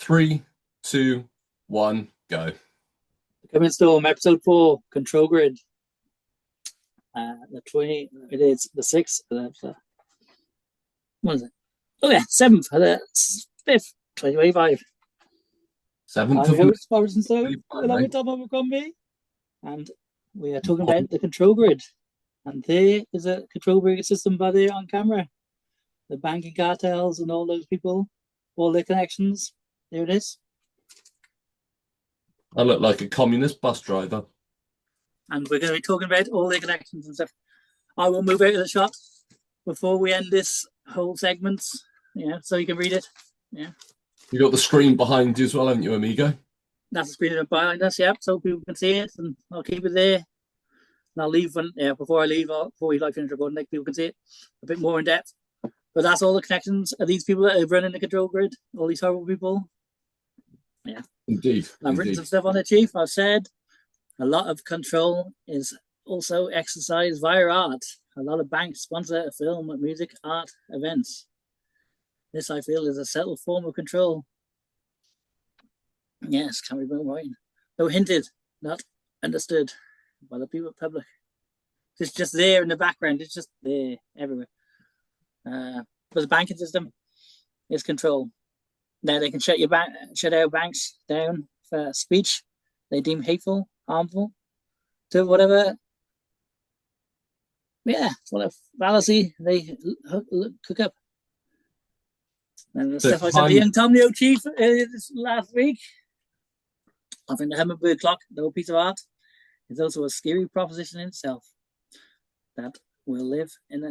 3, 2, 1, go. Coming Storm, episode 4, Control Grid. It is the 6th. What is it? Oh yeah, 7th, the 5th, 2025. 7th I'm of host Morrison Stone, along with Tom Abercrombie, and we are talking about the Control Grid. And there is a control grid system by there on camera. The banking cartels and all those people, all their connections. There it is. I look like a communist bus driver. And we're going to be talking about all their connections and stuff. I will move out of the shot before we end this whole segment, so you can read it. Yeah. You got the screen behind you as well, haven't you, amigo? That's the screen behind us, yeah, so people can see it, and I'll keep it there. And I'll leave before I leave, before we finish recording, like people can see it a bit more in depth. But that's all the connections of these people that are running the control grid, all these horrible people. Yeah. Indeed. I've written some stuff on it, Chief. I've said a lot of control is also exercised via art. A lot of banks sponsor film, music, art events. This, I feel, is a subtle form of control. Yes, can we move on? Though hinted, not understood by the people public. It's just there in the background. It's just there everywhere. But the banking system is control. Now they can shut our banks down for speech they deem hateful, harmful, to whatever. Yeah, whatever fallacy they cook up. And the stuff I said to young Tom Chief last week. I think the Hummingbird clock, the whole piece of art, is also a scary proposition in itself. That we live in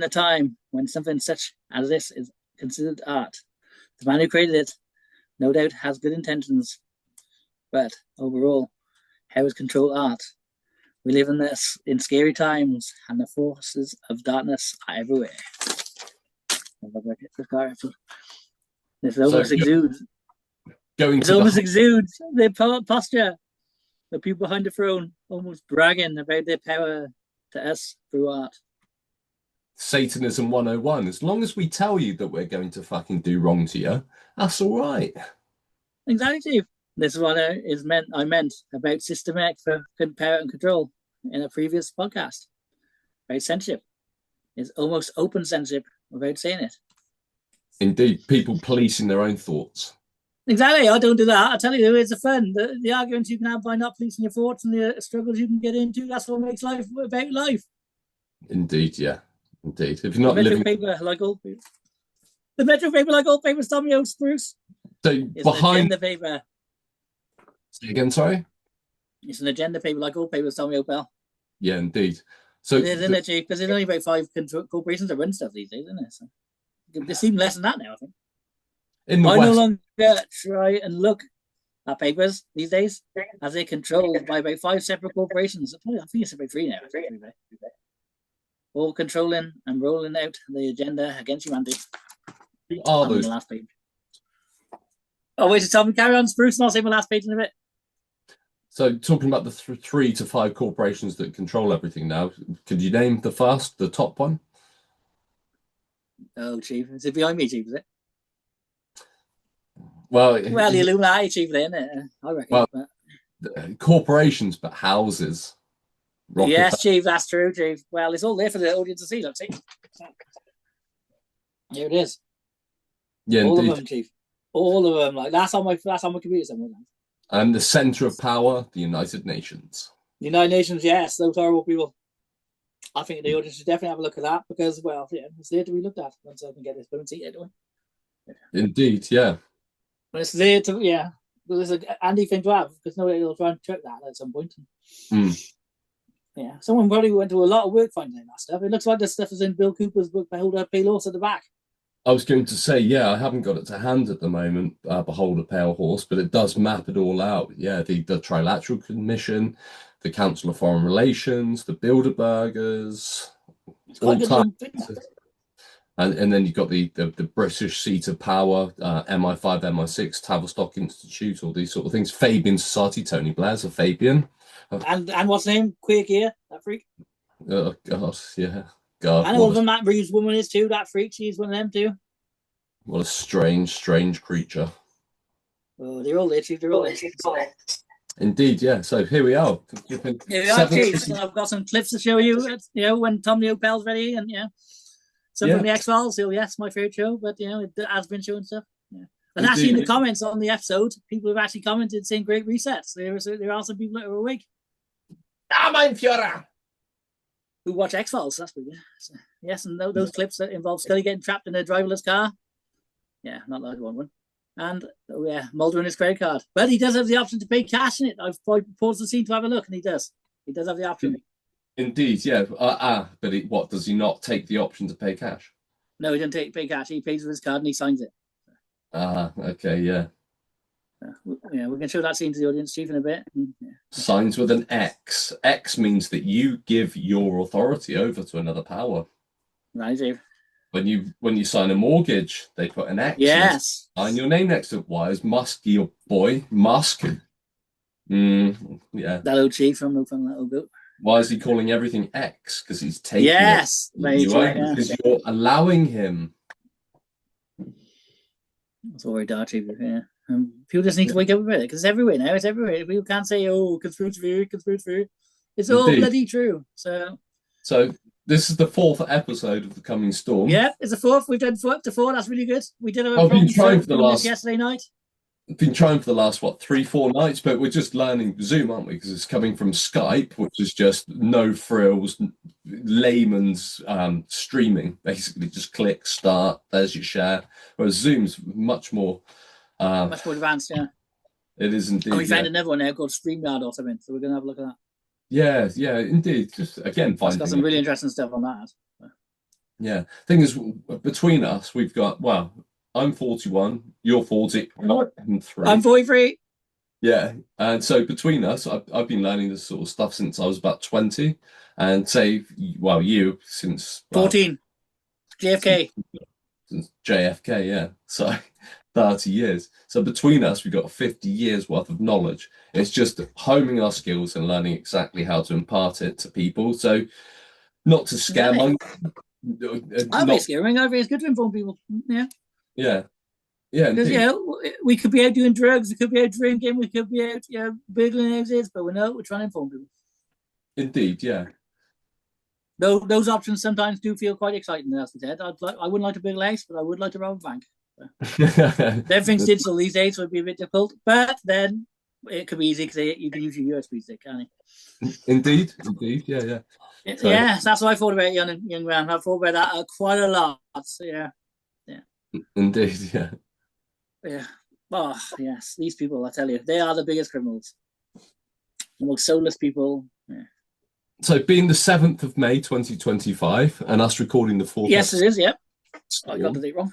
a time when something such as this is considered art. The man who created it, no doubt, has good intentions, but overall, how is control art? We live in scary times, and the forces of darkness are everywhere. This almost exudes. Exudes their posture. The people behind the throne almost bragging about their power to us through art. Satanism 101. As long as we tell you that we're going to fucking do wrong to you, that's all right. Exactly, Chief. This is what I meant about systematic power and control in a previous podcast. About censorship. It's almost open censorship without saying it. Indeed, people policing their own thoughts. Exactly, I don't do that. I tell you, it's a fun. The arguments you can have by not policing your thoughts and the struggles you can get into, that's what makes life about life. Indeed, yeah. Indeed. If you're not the living... paper, like all people. The Metro paper, like all papers, Tommy Oaks, Bruce. So it's behind the paper. Say again, sorry? It's an agenda paper, like all papers, Tommy Opel. Yeah, indeed. So it is, isn't it, Chief? Because there's only about 5 corporations that run stuff these days, isn't it? So there's even less than that now, I think. I no longer try and look at papers these days as they're controlled by about 5 separate corporations. I think it's about 3 now. All controlling and rolling out the agenda against humanity. Are those? The last page. Oh, wait, tell me, carry on, Bruce, and I'll say my last page in a bit. So, talking about the 3 to 5 corporations that control everything now, could you name the top one? Oh, Chief. Is it behind me, Chief, is it? Well, the Illuminati, Chief, then, I reckon. Well, corporations, but houses. Yes, Chief, that's true, Chief. Well, it's all there for the audience to see, let's see. Here it is. Yeah, all indeed. Of them, Chief. All of them. Like that's on my computer somewhere. And the center of power, the United Nations. The United Nations, yes, those horrible people. I think the audience should definitely have a look at that because, well, yeah, it's there to be looked at once I can get this. Don't see it, do we? Indeed, yeah. But it's there to, yeah. But it's an handy thing to have because nobody will try and check that at some point. Yeah, someone probably went to a lot of work finding that stuff. It looks like this stuff is in Bill Cooper's book, Beholder, Pale Horse at the back. I was going to say, yeah, I haven't got it to hand at the moment, Beholder, Pale Horse, but it does map it all out. Yeah, the Trilateral Commission, the Council of Foreign Relations, the Bilderbergers, all time. And then you've got the British seat of power, MI5, MI6, Tavistock Institute, all these sort of things. Fabian Society, Tony Blair's a Fabian. And what's his name? Queer Gear, that freak. Oh, God, yeah. God, and all of them, that Reeves woman is too, that freak. She's one of them too. What a strange creature. Oh, they're all there, Chief. They're all there. Indeed, yeah. So here we are. Here we are, Chief. So I've got some clips to show you. You know, when Tom Neo Bell's ready, and some from the X-Files. So yes, my favorite show, but it has been shown stuff. Yeah. And actually, in the comments on the episode, people have actually commented saying "great resets." There are some people that are awake. Mein Führer! Who watch X-Files? That's good. Yeah. So, yes, and those clips that involve Scully getting trapped in a driverless car. Yeah, not like one. And Mulder and his credit card. But he does have the option to pay cash in it. I've paused the scene to have a look, and he does. He does have the option. Indeed, yeah. But what does he not take the option to pay cash? No, he doesn't pay cash. He pays with his card and he signs it. Okay, yeah. Yeah, we can show that scene to the audience, Chief, in a bit. Signs with an X. X means that you give your authority over to another power. Right, Chief. When you sign a mortgage, they put an X. Yes. Sign your name next to it. Why is Musk your boy? Musk. Yeah. That old Chief from that old boat. Why is he calling everything X? Because he's taking because you're allowing him. That's all very dark, Chief. Yeah. People just need to wake up a bit because it's everywhere now. It's everywhere. People can't say, "Oh, conspiracy theory." It's all bloody true. So this is the 4th episode of The Coming Storm. Yeah, it's the 4th. We've done 4 to 4. That's really good. We did. I've been trying for the last yesterday night. I've been trying for the last 3-4 nights, but we're just learning Zoom, aren't we? Because it's coming from Skype, which is just no frills, layman's streaming. Basically, just click start. There's your share. Whereas Zoom's much more advanced. Yeah, it is indeed. And we found another one now called StreamYard or something, so we're gonna have a look at that. Yeah, indeed. Just again, got some really interesting stuff on that. Yeah, thing is, between us, we've got I'm 41, you're 40, I'm 43. Yeah, and so between us, I've been learning this sort of stuff since I was about 20, and you since 14, JFK. Since JFK, yeah. So 30 years. So between us, we've got 50 years worth of knowledge. It's just honing our skills and learning exactly how to impart it to people. So not to scare money. I'm not scaring. I think it's good to inform people. Yeah. Yeah. Because we could be out doing drugs, we could be out drinking, we could be out burgling houses, but we're trying to inform people. Indeed, yeah. Those options sometimes do feel quite exciting, as we said. I wouldn't like to burgle a house, but I would like to rob a bank. Everything's digital these days, so it'd be a bit difficult. But then it could be easy because you can use your USB stick, can't you? Indeed, yeah. So, yes, that's what I thought about, young man. I thought about that quite a lot. So, yeah. Indeed, yeah. Yeah. Oh, yes. These people, I tell you, they are the biggest criminals. The most soulless people. Yeah. So, being the 7th of May, 2025, and us recording the 4th. Yes, it is, yep. I got the date wrong.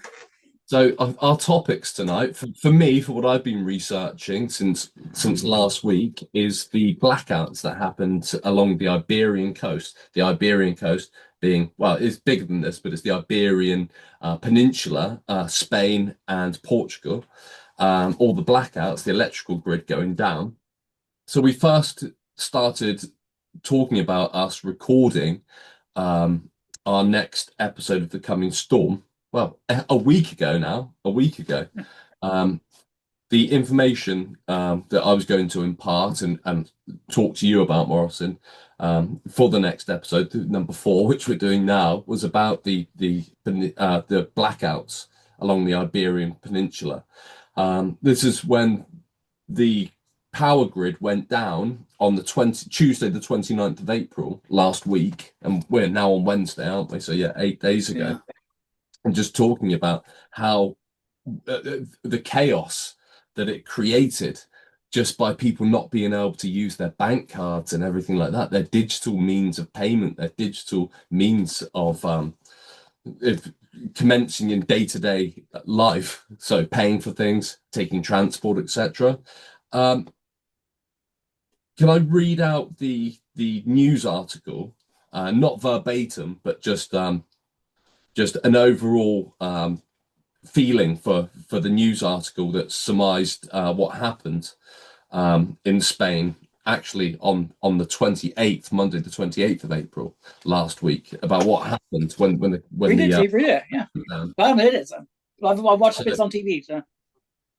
So, our topics tonight, for me, for what I've been researching since last week, is the blackouts that happened along the Iberian coast. The Iberian coast being, it's bigger than this, but it's the Iberian Peninsula, Spain and Portugal. All the blackouts, the electrical grid going down. So we first started talking about us recording our next episode of The Coming Storm. A week ago. The information that I was going to impart and talk to you about, Morrison, for the next episode, number 4, which we're doing now, was about the blackouts along the Iberian Peninsula. This is when the power grid went down on Tuesday, the 29th of April last week, and we're now on Wednesday, aren't we? So 8 days ago. Yeah. And just talking about how the chaos that it created just by people not being able to use their bank cards and everything like that, their digital means of payment, their digital means of commencing in day-to-day life, so paying for things, taking transport, etc. Can I read out the news article, not verbatim, but just an overall feeling for the news article that surmised what happened in Spain, actually on the 28th, Monday the 28th of April last week, about what happened when read it, yeah. I haven't heard it, so I watched bits on TV. So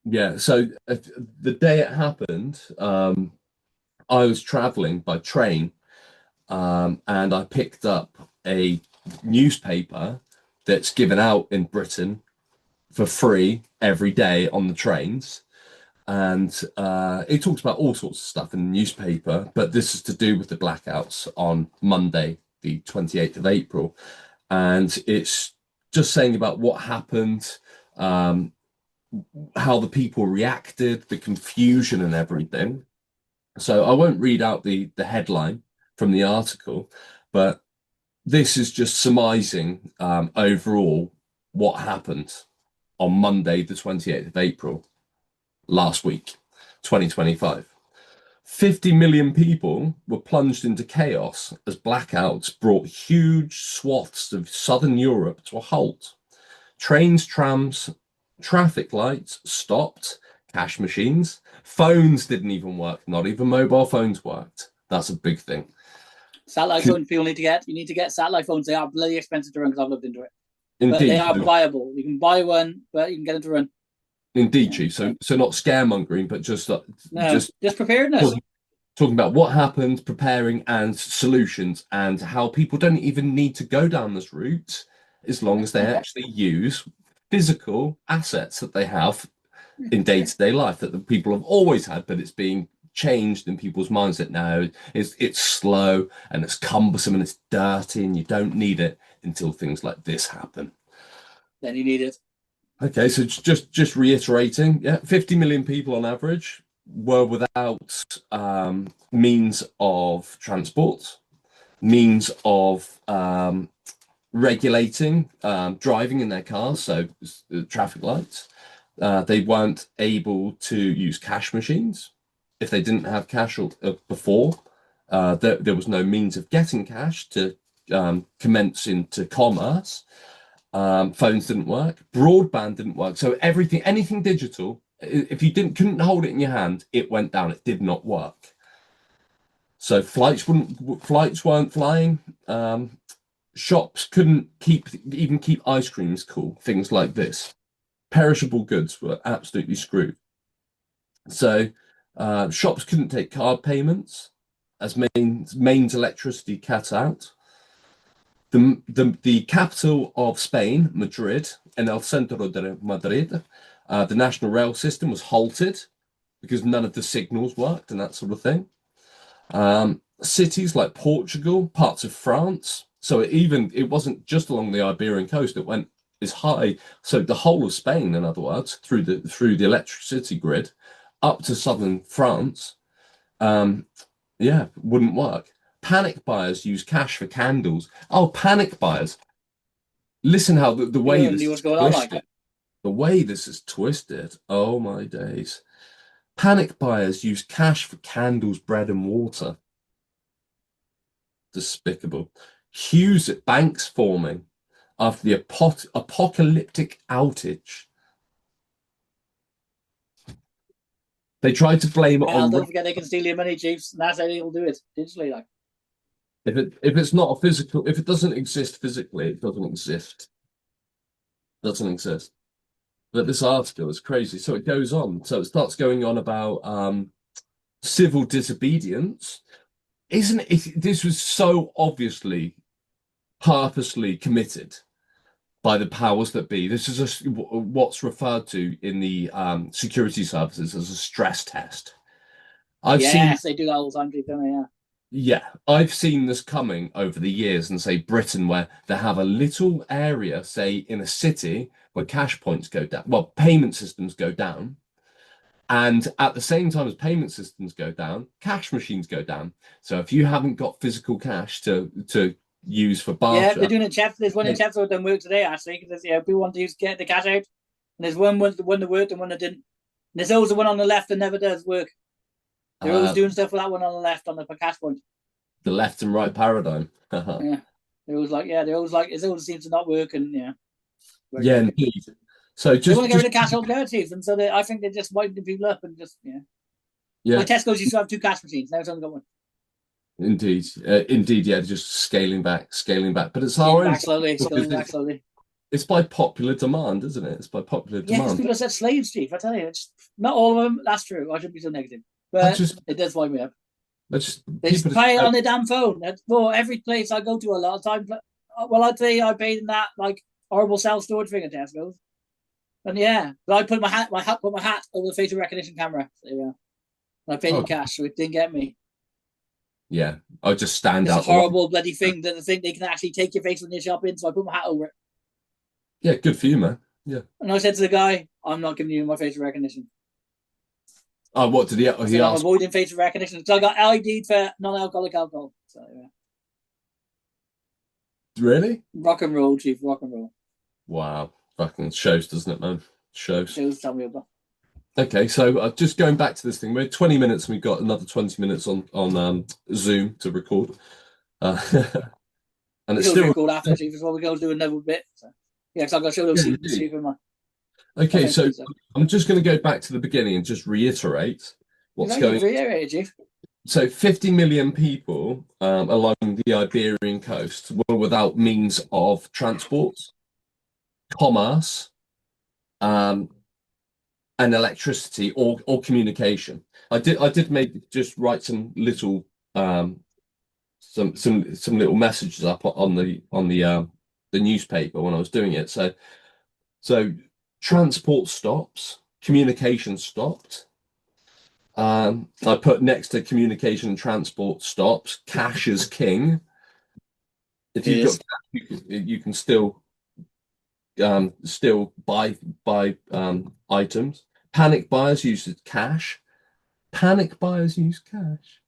Yeah. So the day it happened, I was traveling by train, and I picked up a newspaper that's given out in Britain for free every day on the trains. And it talks about all sorts of stuff in the newspaper, but this is to do with the blackouts on Monday, the 28th of April. And it's just saying about what happened, um, how the people reacted, the confusion and everything. So I won't read out the headline from the article, but this is just surmising overall what happened on Monday, the 28th of April last week, 2025. 50 million people were plunged into chaos as blackouts brought huge swaths of southern Europe to a halt. Trains, trams, traffic lights stopped, cash machines, phones didn't even work, not even mobile phones worked. That's a big thing. Satellite phones people need to get. You need to get satellite phones. They are bloody expensive to run because I've looked into it. But they Indeed, are viable. You can buy one, but you can get them to run. indeed, Yeah. Chief. So not scaremongering, but No, just just preparedness. talking about what happened, preparing, and solutions, and how people don't even need to go down this route as long as they actually use physical assets that they have in day-to-day life that the people have always had, but it's being changed in people's mindset now. It's slow and it's cumbersome and it's dirty, and you don't need it until things like this happen. Then you need it. Okay, so just reiterating, yeah, 50 million people on average were without means of transport, means of regulating driving in their cars, so traffic lights. They weren't able to use cash machines if they didn't have cash before. There was no means of getting cash to commence into commerce. Phones didn't work, broadband didn't work. So everything, anything digital, if you couldn't hold it in your hand, it went down. It did not work. So flights weren't flying. Shops couldn't keep ice creams cool. Things like this. Perishable goods were absolutely screwed. So shops couldn't take card payments as mains electricity cut out. The capital of Spain, Madrid, and El Centro de Madrid, the national rail system was halted because none of the signals worked and that sort of thing. Cities like Portugal, parts of France. So it wasn't just along the Iberian coast. It went as high. So the whole of Spain, in other words, through the electricity grid, up to southern France, yeah, wouldn't work. Panic buyers use cash for candles. Oh, panic buyers! Listen how the way this is twisted. The way this is twisted. Oh my days! Panic buyers use cash for candles, bread, and water. Despicable. Hues at banks forming after the apocalyptic outage. They tried to blame it on. Don't forget they can steal your money, Chiefs. And that's how they'll do it digitally. Like if it's not a physical, if it doesn't exist physically, it doesn't exist. Doesn't exist. But this article is crazy. So it goes on. So it starts going on about civil disobedience. Isn't it? This was so obviously purposely committed by the powers that be. This is what's referred to in the security services as a stress test. They do that all the time, don't they? Yeah. Yeah, I've seen this coming over the years in, say, Britain, where they have a little area, say, in a city where cash points go down, well, payment systems go down. And at the same time as payment systems go down, cash machines go down. So if you haven't got physical cash to use for barter, yeah, they're doing it. There's one in Chester that done work today actually because people want to get the cash out, and there's one that worked and one that didn't. And there's always the one on the left that never does work. They're always doing stuff with that one on the left on the cash point. The left and right paradigm. Yeah, they're always like, it always seems to not work, and yeah. Yeah, indeed. So they want to get rid of cash altogether, and so I think they're just wiping people up and just yeah. Like Tesco's used to have 2 cash machines, now it's only got 1. Indeed, yeah, just scaling back, but it's scaling back slowly. It's by popular demand, isn't it? It's by popular Yeah, because demand. people are such slaves, Chief. I tell you, it's not all of them. That's true. I shouldn't be so negative, I but just, it does wind me up. I just They people just just pay it don't. on their damn phone. Well, every place I go to a lot of times. Well, I'd say I paid in that like horrible self storage thing at Tesco's. And yeah, I put put my hat over the facial recognition camera. So, yeah, and I paid in Oh, cash, so it didn't get me. yeah, I just stand It's a out the line. horrible bloody thing that they can actually take your face when you're shopping. So I put my hat over it, Yeah, good for you, man. Yeah. and I said to the guy, "I'm not giving you my facial recognition." Oh, what did he? Oh, I he said, "I'm asked. avoiding facial recognition because I got ID'd for non-alcoholic alcohol." So yeah. Really? Rock and roll, Chief. Rock and roll. Wow, fucking shows, doesn't it, man? Shows. Shows tell me about. Okay, so just going back to this thing, we're 20 minutes and we've got another 20 minutes on Zoom to record. Uh, and We it's go still drink all after, Chief, as well. We go do another bit. So. Yeah, because I got to show those yeah, seats, indeed. Chief, in my Okay, French so pizza. I'm just going to go back to the beginning and just reiterate what's Thank you going. for your Chief. So 50 million people along the Iberian coast were without means of transport, commerce, um, and electricity or communication. I did maybe just write some little some little messages up on the newspaper when I was doing it. So transport stops, communication stopped. I put next to communication and transport stops, cash is king. If It you've got is. cash, you can still buy items. Panic buyers use cash. Panic buyers use cash.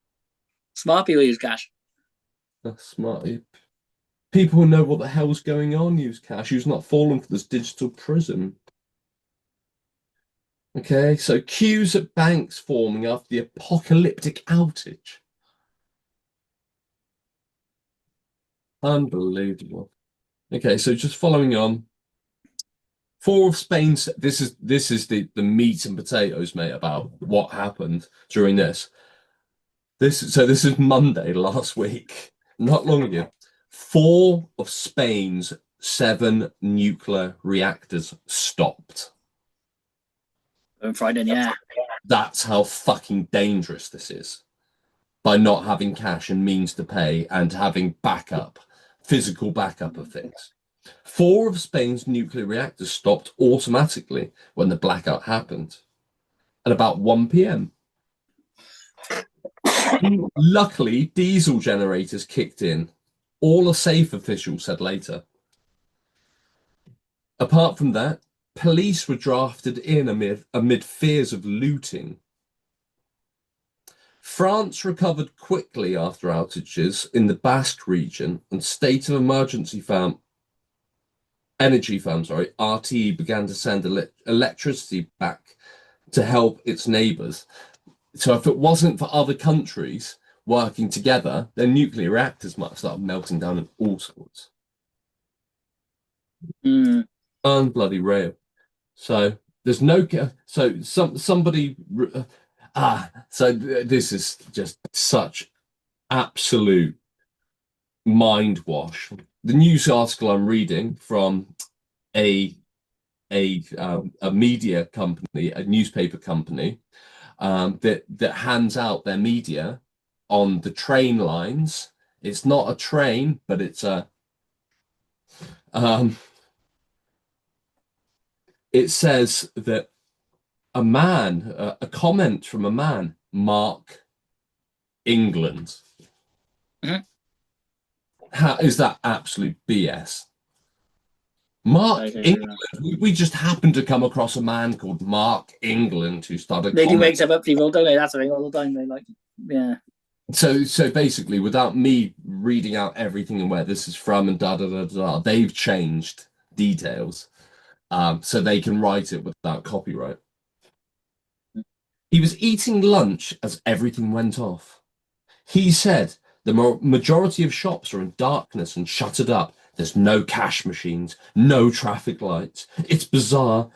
Smart people use cash. That's smart. People who know what the hell's going on use cash. Who's not fallen for this digital prison. Okay, so queues at banks forming after the apocalyptic outage. Unbelievable. Okay, so just following on. Four of Spain's this is the meat and potatoes, mate, about what happened during this. This is Monday last week, not long ago. Four of Spain's seven nuclear reactors stopped. On Friday, yeah. That's how fucking dangerous this is. By not having cash and means to pay and having backup, physical backup of things. Four of Spain's nuclear reactors stopped automatically when the blackout happened at about 1 p.m. Luckily, diesel generators kicked in. All are safe, officials said later. Apart from that, police were drafted in amid fears of looting. France recovered quickly after outages in the Basque region, and state of emergency energy firm, RTE, began to send electricity back to help its neighbours. So if it wasn't for other countries working together, then nuclear reactors might have started melting down in all sorts. Mm. Unbloody real. So there's no so somebody so this is just such absolute mind wash. The news article I'm reading from a a media company, a newspaper company, that hands out their media on the train lines. It's not a train, but it's a um, it says that a comment from a man, Mark England. Mhm. How is that absolute BS? Mark England. We just happened to come across a man called Mark England who started They do commenting. make stuff up, people, don't they? That's the thing all the time. They like, yeah. So basically, without me reading out everything and where this is from and da da da da, they've changed details, so they can write it without copyright. He was eating lunch as everything went off. He said the majority of shops are in darkness and shuttered up. There's no cash machines, no traffic lights. It's bizarre.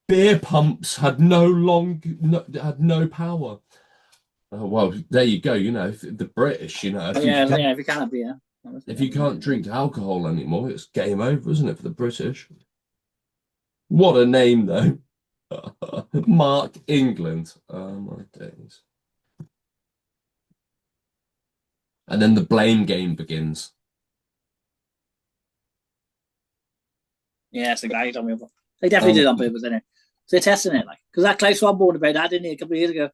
Beer pumps had had no power. Oh, well, there you go. The British, Oh, if you yeah, can, yeah, if you cannot be, yeah. If you can't drink alcohol anymore, it's game over, isn't it, for the British? What a name, though. Mark England. Oh my days. And then the blame game begins. Yeah, it's the guy you told me about. They definitely did it on purpose, didn't they? So they're testing it, like, because that Klaus Schwab warned about that, didn't he, a couple of years ago?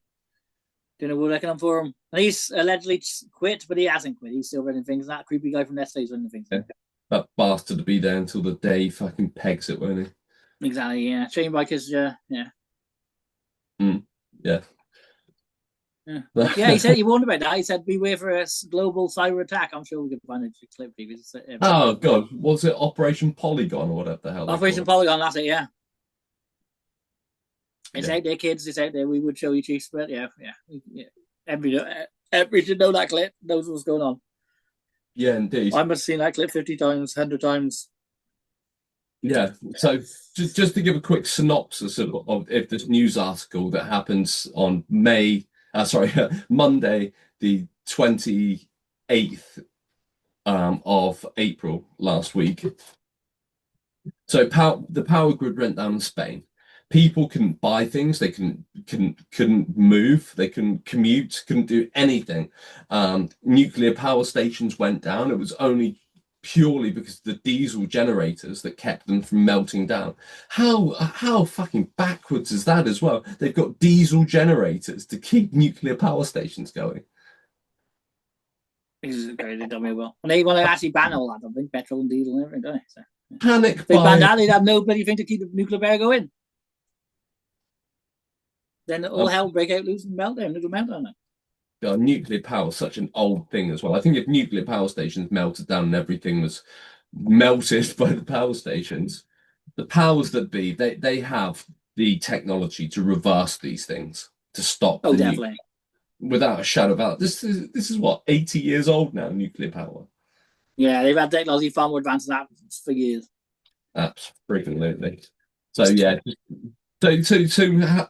Doing a World Economic Forum. And he's allegedly quit, but he hasn't quit. He's still running things. That creepy guy from Nestle's running things. Yeah. That bastard to be there until the day he fucking pegs it, won't he? Exactly, yeah. Train bikers, yeah. Mm, yeah. Yeah, he said he warned about that. He said, beware for a global cyber attack. I'm sure we can find a clip. Oh, God. Was it Operation Polygon or whatever the hell? Operation Polygon, that's it, yeah. It's Yeah. out there, kids. It's out there. We would show you, Chiefs, but yeah. Every should know that clip, knows what's going on. Yeah, indeed. I must have seen that clip 50 times, 100 times. Yeah. So just to give a quick synopsis of this news article that happens on Monday, the 28th of April last week. So the power grid went down in Spain. People couldn't buy things. They couldn't move. They couldn't commute. Couldn't do anything. Nuclear power stations went down. It was only purely because of the diesel generators that kept them from melting down. How fucking backwards is that as well? They've got diesel generators to keep nuclear power stations going. This is crazy. They tell me well. And they want to actually ban all that. I think petrol and diesel and everything, don't they? So, Panic if they ban that, they'd have no bloody thing to keep the nuclear power going. Then all hell break out loose and meltdown, nuclear meltdown. Nuclear power is such an old thing as well. I think if nuclear power stations melted down and everything was melted by the power stations, the powers that be, they have the technology to reverse these things, to stop the definitely. Without a shadow of a doubt. This is what, 80 years old now, nuclear power. Yeah, they've had technology far more advanced than that for years. Absolutely. So yeah. So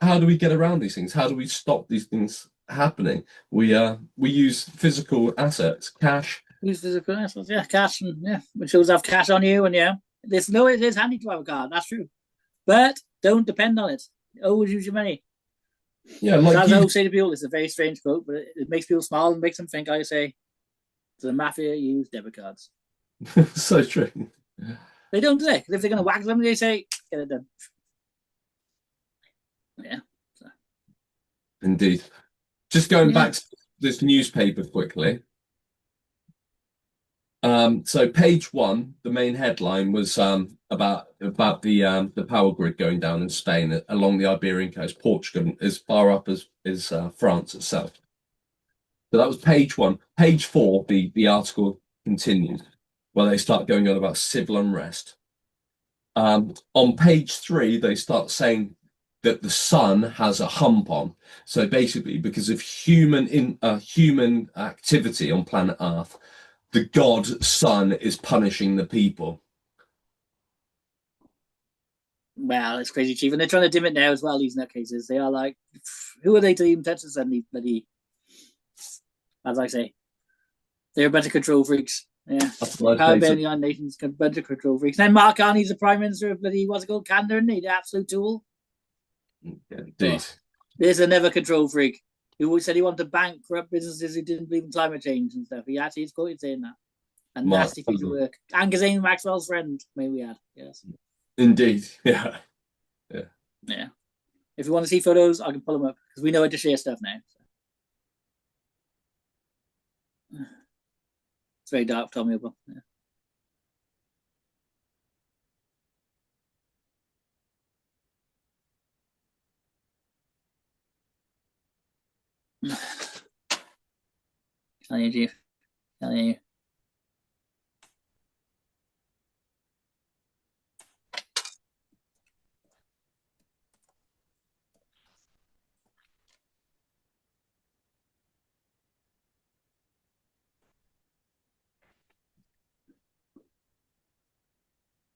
how do we get around these things? How do we stop these things happening? We use physical assets, cash. Use physical assets, yeah, cash, and yeah, which shows have cash on you, and yeah, it is handy to have a card. That's true, but don't depend on it. Always use your money. Yeah, like as I always say to people, it's a very strange quote, but it makes people smile and makes them think. I say, the mafia use debit cards. So true. They don't do it. If they're going to whack them, they say, get it done. Yeah. So. Indeed. Just going back to this newspaper quickly. So page one, the main headline was about the power grid going down in Spain along the Iberian coast, Portugal, as far up as France itself. So that was page one. Page four, the article continues, where they start going on about civil unrest. On page three, they start saying that the sun has a hump on. So basically, because of human activity on planet Earth, the god sun is punishing the people. Well, it's crazy, Chief. And they're trying to dim it now as well, these nutcases. They are like, who are they to even touch the sun? These bloody, as I say, they're a bunch of control freaks. Yeah. Power bearing the United Nations, a bunch of control freaks. Then Mark Carney's the Prime Minister of bloody, what's it called? Canada, isn't he? The absolute tool. Yeah, indeed. There's another control freak who always said he wanted to bankrupt businesses who didn't believe in climate change and stuff. He actually is quoted saying that. A nasty piece of work. And Ghislaine Maxwell's friend, may we add. Yes. Indeed. Yeah. If you want to see photos, I can pull them up because we know how to share stuff now. So. It's very dark, Tommy. Yeah. Can't hear you. Can't hear you.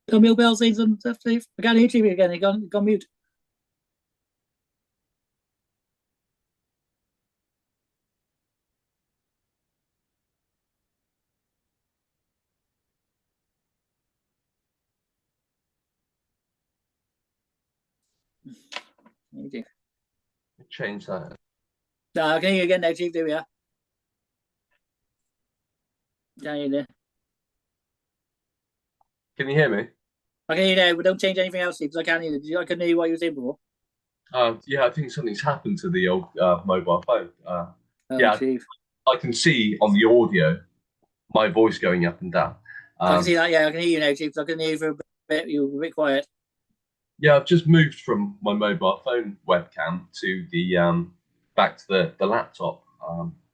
Tommy Bell saying some stuff, Steve. I can't hear you again. He gone mute. You do. Change that. No, I can hear you again now, Chief. There we are. Can you there? Can you hear me? I can hear you now, but don't change anything else, Chief, because I can't hear you. I couldn't hear what you were saying before. Yeah, I think something's happened to the old mobile phone. Yeah, Chief. I can see on the audio my voice going up and down. I can see that. Yeah, I can hear you now, Chief. I couldn't hear you for a bit. You were a bit quiet. Yeah, I've just moved from my mobile phone webcam to the back to the laptop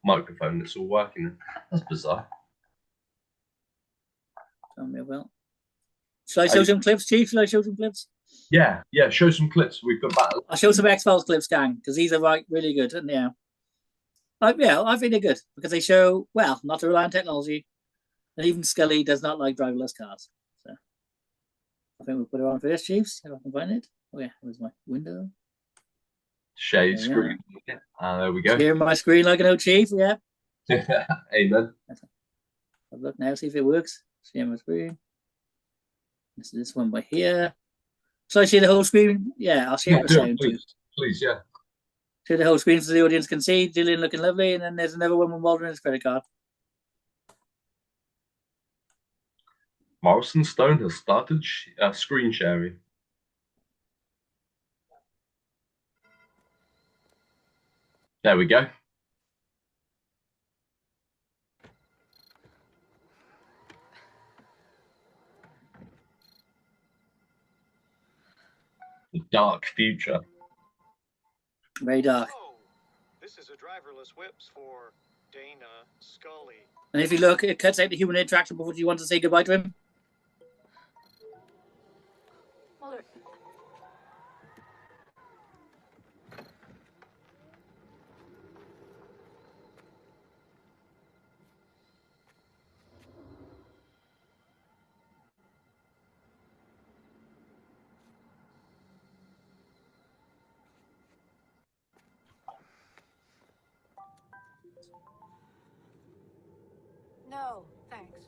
microphone that's all working. That's bizarre. Tell me about. Shall I show some clips, Chief? Shall I show some clips? Yeah, show some clips. We've got that. I'll show some X-Files clips, gang, because these are really good. And yeah, I think they're good because they show, well, not to rely on technology. And even Scully does not like driverless cars. So I think we'll put it on for this, Chiefs, if I can find it. Oh yeah, where's my window? Shade screen. There we go. Share my screen like an old Chief, yeah. Amen. I'll look now, see if it works. Share my screen. This one by here. So I see the whole screen? Yeah, I'll share it with sound too. Please, yeah. Share the whole screen so the audience can see. Gillian looking lovely, and then there's another one with Mulder in his credit card. Morrison Stone has started screen sharing. There we go. The dark future. Very dark. Oh, this is a driverless whips for Dana Scully. And if you look, it cuts out the human interaction before you want to say goodbye to him. Mulder. No, thanks.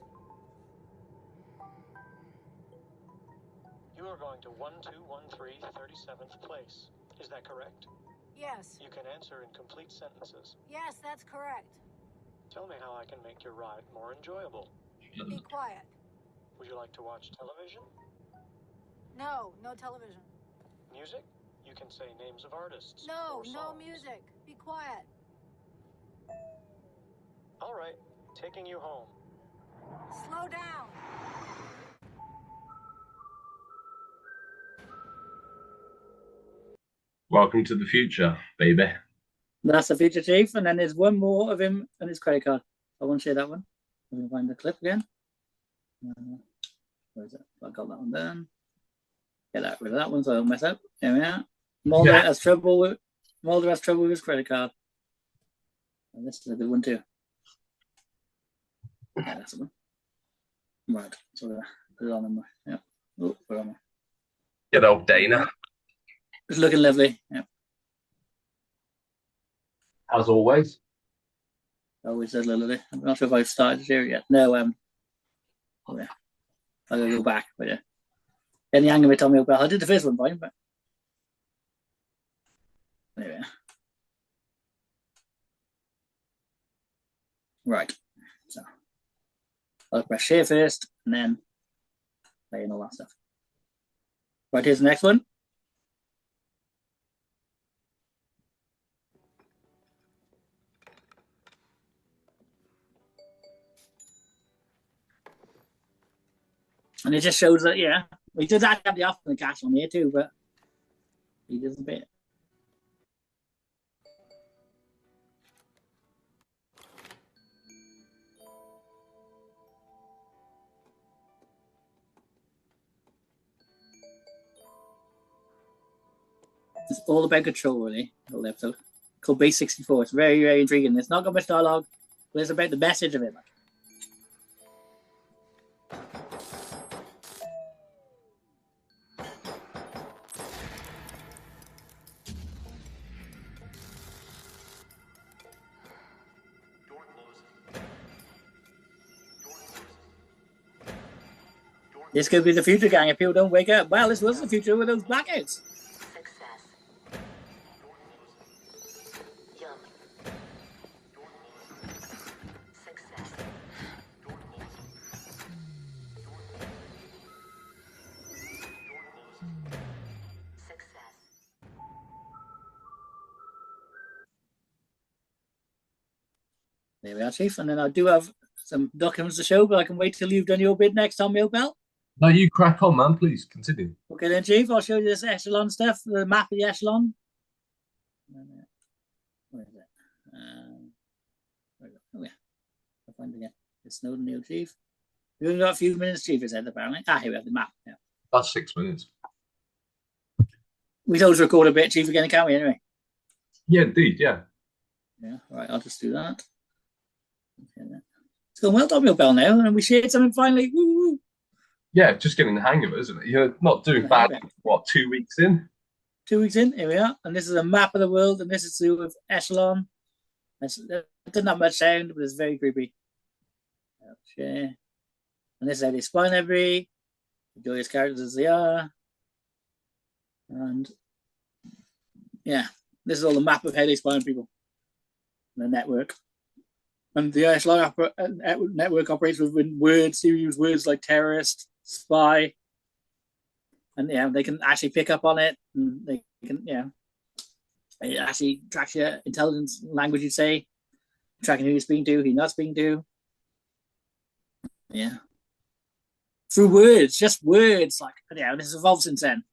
You are going to 1213 37th place. Is that correct? Yes. You can answer in complete sentences. Yes, that's correct. Tell me how I can make your ride more enjoyable. Be quiet. Would you like to watch television? No, no television. Music? You can say names of artists. No, or no songs. music. Be quiet. All right, taking you home. Slow down. Welcome to the future, baby. That's the future, Chief. And then there's one more of him and his credit card. I want to share that one. Let me find the clip again. Where is it? I got that one done. Get rid of that one so I don't mess up. There we are. Mulder has trouble with his credit card. And this is a good one too. Yeah, that's the one. Right. So put it on them. Yeah. Oh, put it on there. Good old Dana. It's looking lovely. Yeah. As always. Always does lovely. I'm not sure if I've started here yet. No, oh yeah. I'll go back, but yeah. And the hang of it, Tommy, I did the first one fine, but there we are. Right. So I'll press share first and then play and all that stuff. Right, here's the next one. And it just shows that, yeah, he does actually have the off the cash on here too, but he does a bit. It's all about control, really, the whole episode. Called Base 64. It's very, very intriguing. It's not got much dialogue, but it's about the message of it. Like. This could be the future, gang, if people don't wake up. Well, this was the future with those blackouts. Success There we are, Chief. And then I do have some documents to show, but I can wait till you've done your bit next on Milk Belt. No, you crack on, man. Please continue. Okay, then, Chief, I'll show you this echelon stuff, the map of the echelon. Where is it? Oh, yeah. I'll find it again. It's Snowdon Hill, Chief. We've only got a few minutes, Chief, is it, apparently? Here we have the map. Yeah. That's 6 minutes. We told to record a bit, Chief, again, can't we, anyway? Yeah, indeed, yeah. Yeah, right, I'll just do that. Okay, it's going well, Milk Belt now, and we shared something finally. Woo-woo. Yeah, just getting the hang of it, isn't it? You're not doing bad, what, 2 weeks in? 2 weeks in, here we are. And this is a map of the world, and this is to do with echelon. It doesn't have much sound, but it's very creepy. Okay. And this is how they spawn every joyous characters as they are. And yeah, this is all the map of how they spawn people. The network. And the echelon network operates with words. You use words like terrorist, spy, and yeah, they can actually pick up on it. And they can, it actually tracks your intelligence language. You'd say, tracking who you're speaking to, who you're not speaking to. Yeah, through words, just words. Like, this has evolved since then.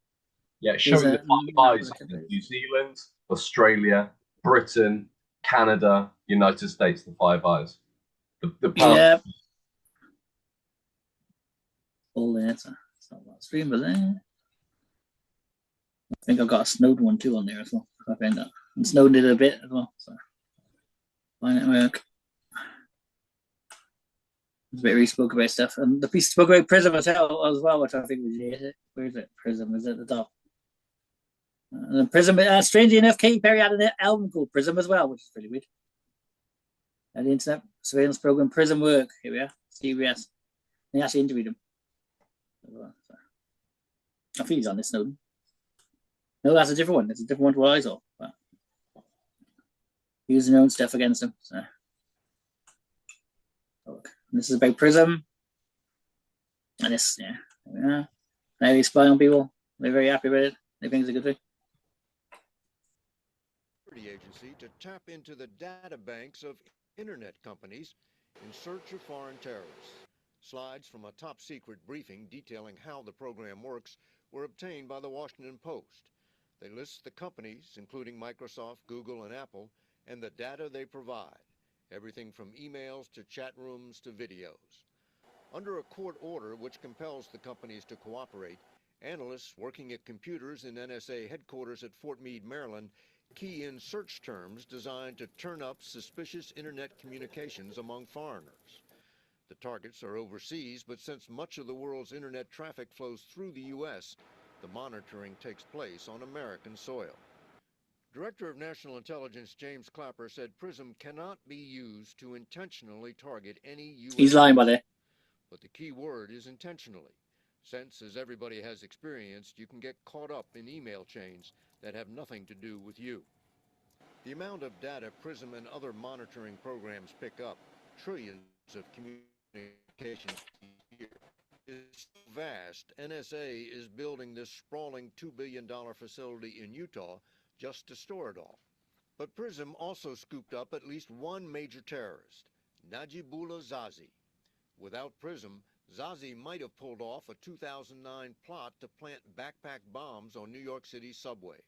Yeah, showing the Five Eyes of New Zealand, Australia, Britain, Canada, United States, the Five Eyes. Yeah. All there. It's not that stream, but there. I think I've got a Snowden one too on there as well. I found that. And Snowden did a bit as well. So my network. There's a bit where he spoke about stuff. And the piece spoke about Prism as well, which I think was where is it? Prism is at the top. And Prism, strangely enough, Katy Perry had an album called Prism as well, which is pretty weird. And the internet surveillance program Prism Work. Here we are, CBS. They actually interviewed him. I think he's on this Snowden. No, that's a different one. It's a different one to what I saw. But using their own stuff against him. So. Look. And this is about Prism. And this, there we are. Now they spy on people. They're very happy with it. They think it's a good thing. Agency to tap into the data banks of internet companies in search of foreign terrorists. Slides from a top-secret briefing detailing how the program works were obtained by the Washington Post. They list the companies, including Microsoft, Google, and Apple, and the data they provide, everything from emails to chat rooms to videos. Under a court order which compels the companies to cooperate, analysts working at computers in NSA headquarters at Fort Meade, Maryland, key in search terms designed to turn up suspicious internet communications among foreigners. The targets are overseas, but since much of the world's internet traffic flows through the U.S., the monitoring takes place on American soil. Director of National Intelligence James Clapper said PRISM cannot be used to intentionally target any U.S. He's lying by there. But the key word is intentionally, since, as everybody has experienced, you can get caught up in email chains that have nothing to do with you. The amount of data PRISM and other monitoring programs pick up, trillions of communications a year, is so vast, NSA is building this sprawling $2 billion facility in Utah just to store it all. But PRISM also scooped up at least one major terrorist, Najibullah Zazi. Without PRISM, Zazi might have pulled off a 2009 plot to plant backpack bombs on New York City subways.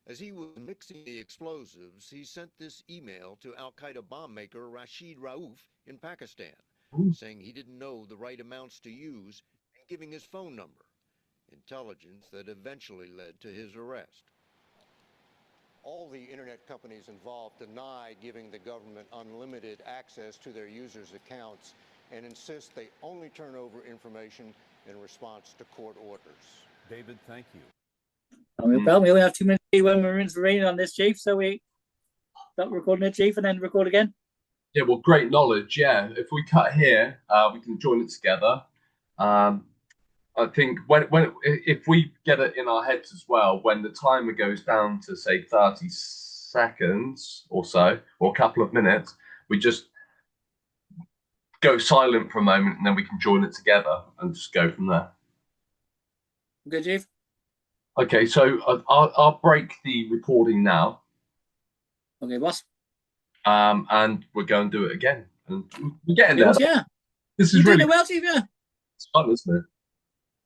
As he was mixing the explosives, he sent this email to al-Qaeda bomb maker Rashid Rauf in Pakistan, saying he didn't know the right amounts to use and giving his phone number, intelligence that eventually led to his arrest. All the internet companies involved deny giving the government unlimited access to their users' accounts and insist they only turn over information in response to court orders. David, thank you. Well, we only have 2 minutes when we're in rain on this, Chief, so we stop recording it, Chief, and then record again. Yeah, well, great knowledge. Yeah, if we cut here, we can join it together. I think if we get it in our heads as well, when the timer goes down to say 30 seconds or so, or a couple of minutes, we just go silent for a moment, and then we can join it together and just go from there. Good, Chief. Okay, so I'll break the recording now. Okay, boss. and we're going to do it again. And we're getting there. Yeah. This You're is doing really it well, Chief, yeah. it's fun, isn't it?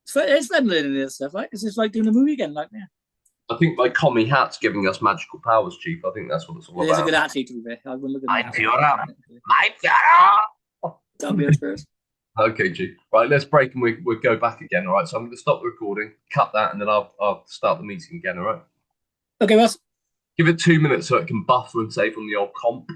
It's fun learning this stuff, like it's just like doing a movie again, like yeah. I think my commie hat's giving us magical powers, Chief. I think that's what it's all It is a about. good attitude to be fair. I wouldn't look at My Fiora! My Fiora! That'll be us first. Okay, Chief. Right, let's break and we'll go back again, all right? So I'm going to stop the recording, cut that, and then I'll start the meeting again, all right? Okay, boss. Give it 2 minutes so it can buffer and save on the old comp.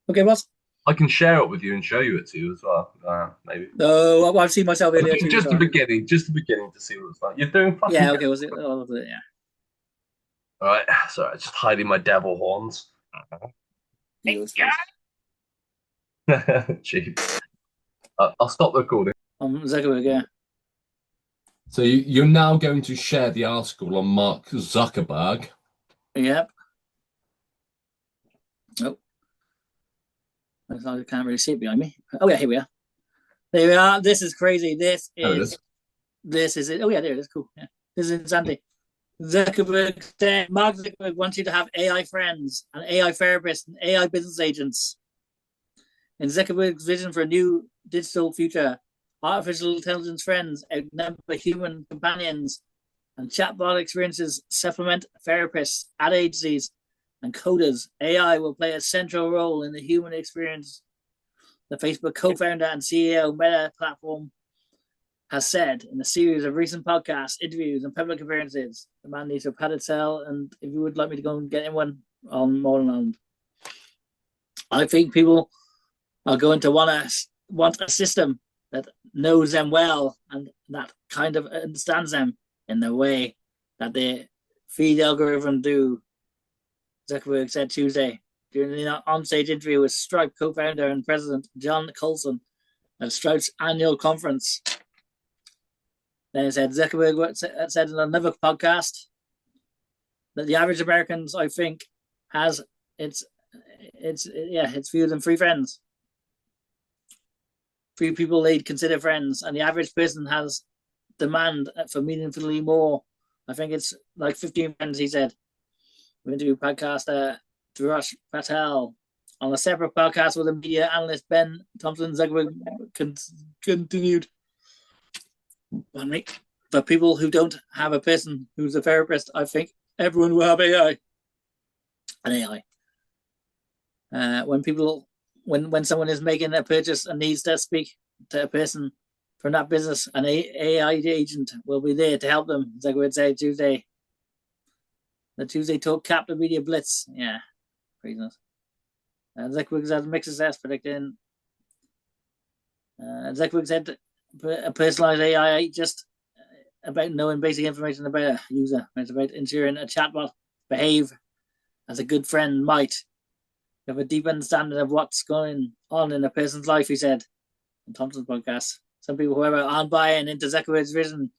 Okay, boss. I can share it with you and show you it to you as well, maybe. No, I've seen myself earlier too. Just the beginning to see what it's like. You're doing fucking Yeah, okay, was it? Oh, yeah. All right, sorry, just hiding my devil horns. Cheap. I'll stop the recording. Zuckerberg, yeah. So you're now going to share the article on Mark Zuckerberg. Yep. Oh. I can't really see it behind me. Oh yeah, here we are. There we are. This is crazy. This is it. Oh yeah, there it is. Cool. Yeah. This is insanity. Zuckerberg said Mark Zuckerberg wants you to have AI friends and AI therapists and AI business agents. In Zuckerberg's vision for a new digital future, artificial intelligence friends outnumber human companions, and chatbot experiences supplement therapists, ad agencies, and coders. AI will play a central role in the human experience. The Facebook co-founder and CEO Meta platform has said in a series of recent podcasts, interviews, and public appearances. The man needs a padded cell, and if you would like me to go and get him one on Morrison, I think people are going to want a system that knows them well and that kind of understands them in the way that the feed algorithm do. Zuckerberg said Tuesday during an on-stage interview with Stripe co-founder and president John Coulson at Stripe's annual conference. Then he said Zuckerberg said in another podcast that the average Americans, I think, has it's fewer than 3 friends. 3 people they'd consider friends, and the average person has demand for meaningfully more. I think it's like 15 friends, he said. We interviewed podcaster Dhrush Patel on a separate podcast with the media analyst Ben Thompson. Zuckerberg continued. For people who don't have a person who's a therapist, I think everyone will have AI. An AI. When someone is making a purchase and needs to speak to a person from that business, an AI agent will be there to help them, Zuckerberg said Tuesday. The Tuesday talk capped the media blitz. Yeah, craziness. Zuckerberg had mixed success predicting. Zuckerberg said a personalized AI just about knowing basic information about a user. It's about ensuring a chatbot behave as a good friend might. You have a deep understanding of what's going on in a person's life, he said on Thompson's podcast. Some people, however, aren't buying into Zuckerberg's vision.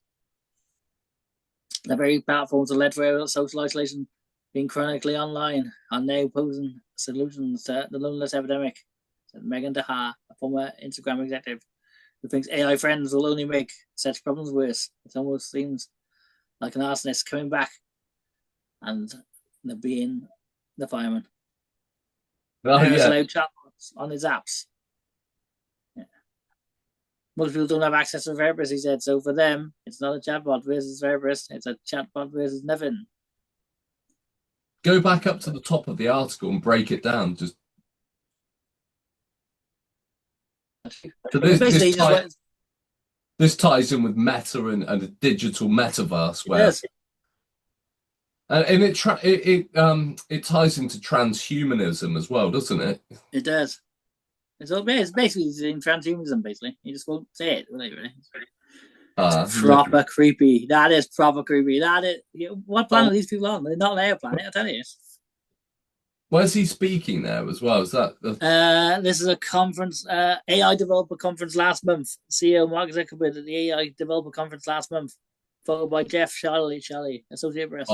The very platforms that led to social isolation, being chronically online, are now posing solutions to the loneliness epidemic, said Megan DeHaa, a former Instagram executive, who thinks AI friends will only make such problems worse. It almost seems like an arsonist coming back and being the fireman. Oh, yeah. Allowed chatbots on his apps. Yeah. Most people don't have access to a therapist, he said. So for them, it's not a chatbot versus therapist. It's a chatbot versus nothing. Go back up to the top of the article and break it down. Just so this ties in with Meta and a digital metaverse where. Yes. And it ties into transhumanism as well, doesn't it? It does. It's basically in transhumanism, basically. You just won't say it, will you, really? Proper creepy. That is proper creepy. What planet are these people on? They're not on our planet, I tell you. Where's he speaking there as well? Is that this is a conference, AI developer conference last month. CEO Mark Zuckerberg at the AI developer conference last month, followed by Jeff Shelley, Associate Press.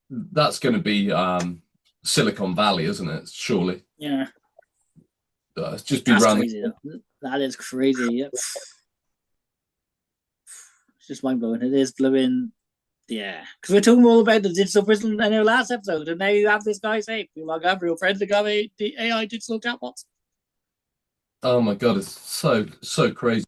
That's going to be Silicon Valley, isn't it? Surely. Yeah. It's just been around. That is crazy. Yep. It's just mind blowing. It is blowing Yeah, because we're talking all about the digital prison in our last episode, and now you have this guy say, "You like have real friends that got the AI digital chatbots." Oh my God, it's so crazy.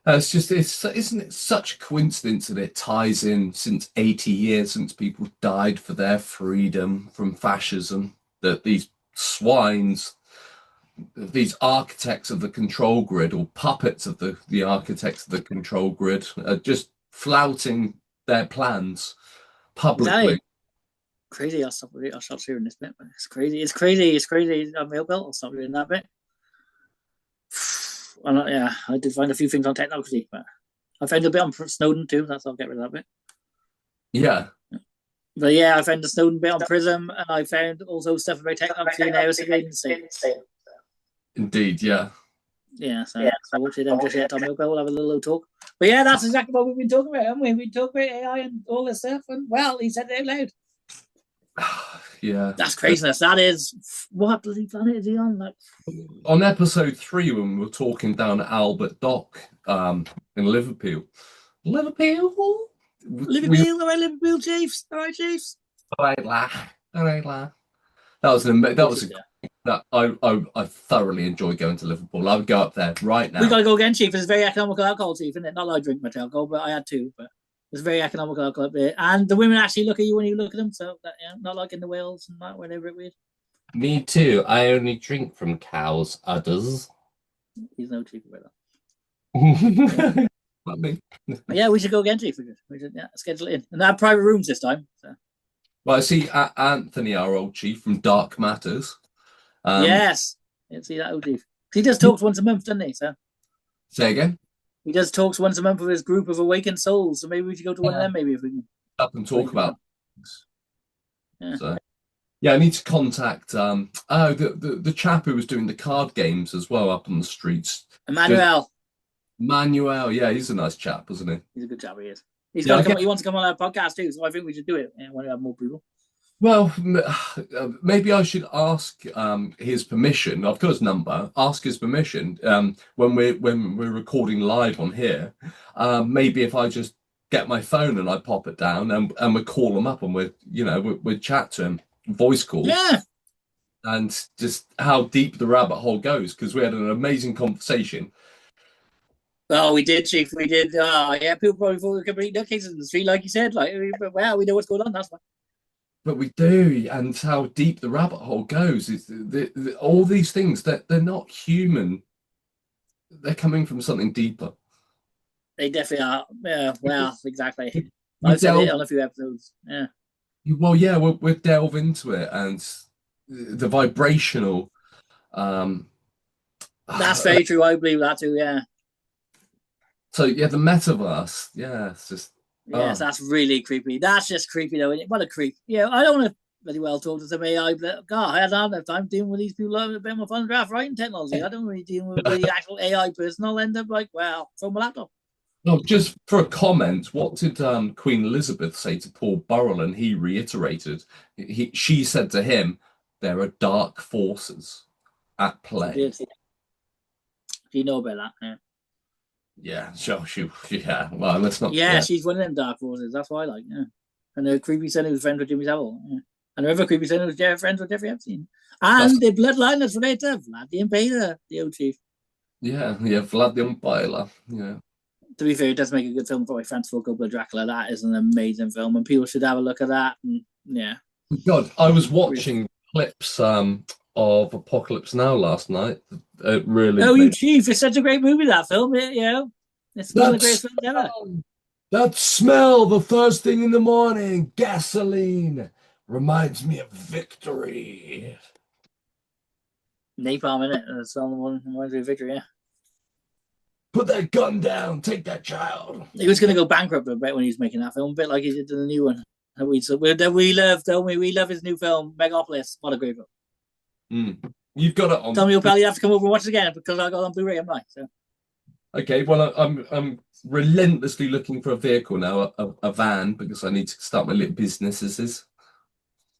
It's just, isn't it such a coincidence that it ties in since 80 years since people died for their freedom from fascism, that these swines, these architects of the control grid or puppets of the architects of the control grid are just flouting their plans publicly. Exactly. Crazy. I'll stop hearing this bit. But it's crazy. It's crazy. It's crazy. I'm real belt. I'll stop hearing that bit. Yeah, I did find a few things on technology, but I found a bit on Snowden too. That's I'll get rid of that bit. Yeah. But yeah, I found the Snowden bit on Prism, and I found also stuff about technology now. It's insane. Indeed, yeah. Yeah, so watch it. I'm just yet. We'll have a little talk. But yeah, that's exactly what we've been talking about, haven't we? We talked about AI and all this stuff, and well, he said it out loud. Yeah. That's craziness. That is what bloody planet is he on? Like, on episode 3, when we were talking down at Albert Dock in Liverpool. Liverpool, all right, Liverpool Chiefs, all right, Chiefs. All right, la. That was that I thoroughly enjoy going to Liverpool. I would go up there right now. We gotta go again, Chief. It's very economical alcohol, Chief, isn't it? Not that I drink much alcohol, but I had two. But it's very economical alcohol up there, and the women actually look at you when you look at them. So that, yeah, not like in the Wales and that, whatever it was. Me too. I only drink from cows' udders. He's no Chief about that. Yeah, we should go again, Chief. We should schedule it in and have private rooms this time. So. Well, I see Anthony, our old chief from Dark Matters. Yes, you see that old chief. He just talks once a month, doesn't he? So. Say again. He does talks once a month with his group of awakened souls. So maybe we should go to one of them. Maybe if we can. Up and talk about. Yeah. So, yeah, I need to contact the chap who was doing the card games as well up on the streets. Emmanuel. Manuel, yeah, he's a nice chap, isn't he? He's a good chap, he is. He wants to come on our podcast too, so I think we should do it. I want to have more people. Well, maybe I should ask his permission. I've got his number. Ask his permission when we're recording live on here. Maybe if I just get my phone and I pop it down and we call him up and we chat to him, voice call. Yeah. And just how deep the rabbit hole goes, because we had an amazing conversation. Oh, we did, Chief. We did. Yeah, people probably thought we were complete nutcases in the street, like you said. Like, wow, we know what's going on. That's why. But we do, and how deep the rabbit hole goes is all these things that they're not human. They're coming from something deeper. They definitely are. Yeah, well, exactly. I've said it on a few episodes. Yeah. Well, yeah, we'll delve into it and the vibrational. That's very true. I believe that too. Yeah. So yeah, the metaverse. Yeah, it's just. Yes, that's really creepy. That's just creepy though. What a creep. Yeah, I don't want to very well talk to some AI, but God, I don't have time dealing with these people a bit more fun draft writing technology. I don't really deal with the actual AI person. I'll end up like, well, from my laptop. No, just for a comment, what did Queen Elizabeth say to Paul Burrell? And he reiterated, she said to him, there are dark forces at play. Do you know about that? Yeah. Yeah, sure. Yeah, well, let's not. Yeah, she's one of them dark forces. That's why I like. Yeah, and the creepy son who's friends with Jimmy Savile. Yeah. And the other creepy son who's friends with Jeffrey Epstein. And the bloodline that's related to Vlad the Impaler, the old chief. Yeah, Vlad the Impaler. Yeah. To be fair, it does make a good film for my fanciful couple of Dracula. That is an amazing film, and people should have a look at that. And yeah. God, I was watching clips of Apocalypse Now last night. It really. Oh, you chief! It's such a great movie. That film, it's one of the greatest films ever. That smell, the first thing in the morning, gasoline, reminds me of victory. Napalm in it. That's the one reminds me of victory. Yeah. Put that gun down. Take that child. He was going to go bankrupt a bit when he was making that film, a bit like he did in the new one. That we love, don't we? We love his new film, Megapolis. What a great film. You've got it on. Tell me you'll probably have to come over and watch it again because I got it on Blu-ray. I'm like, so. Okay, well, I'm relentlessly looking for a vehicle now, a van, because I need to start my little businesses.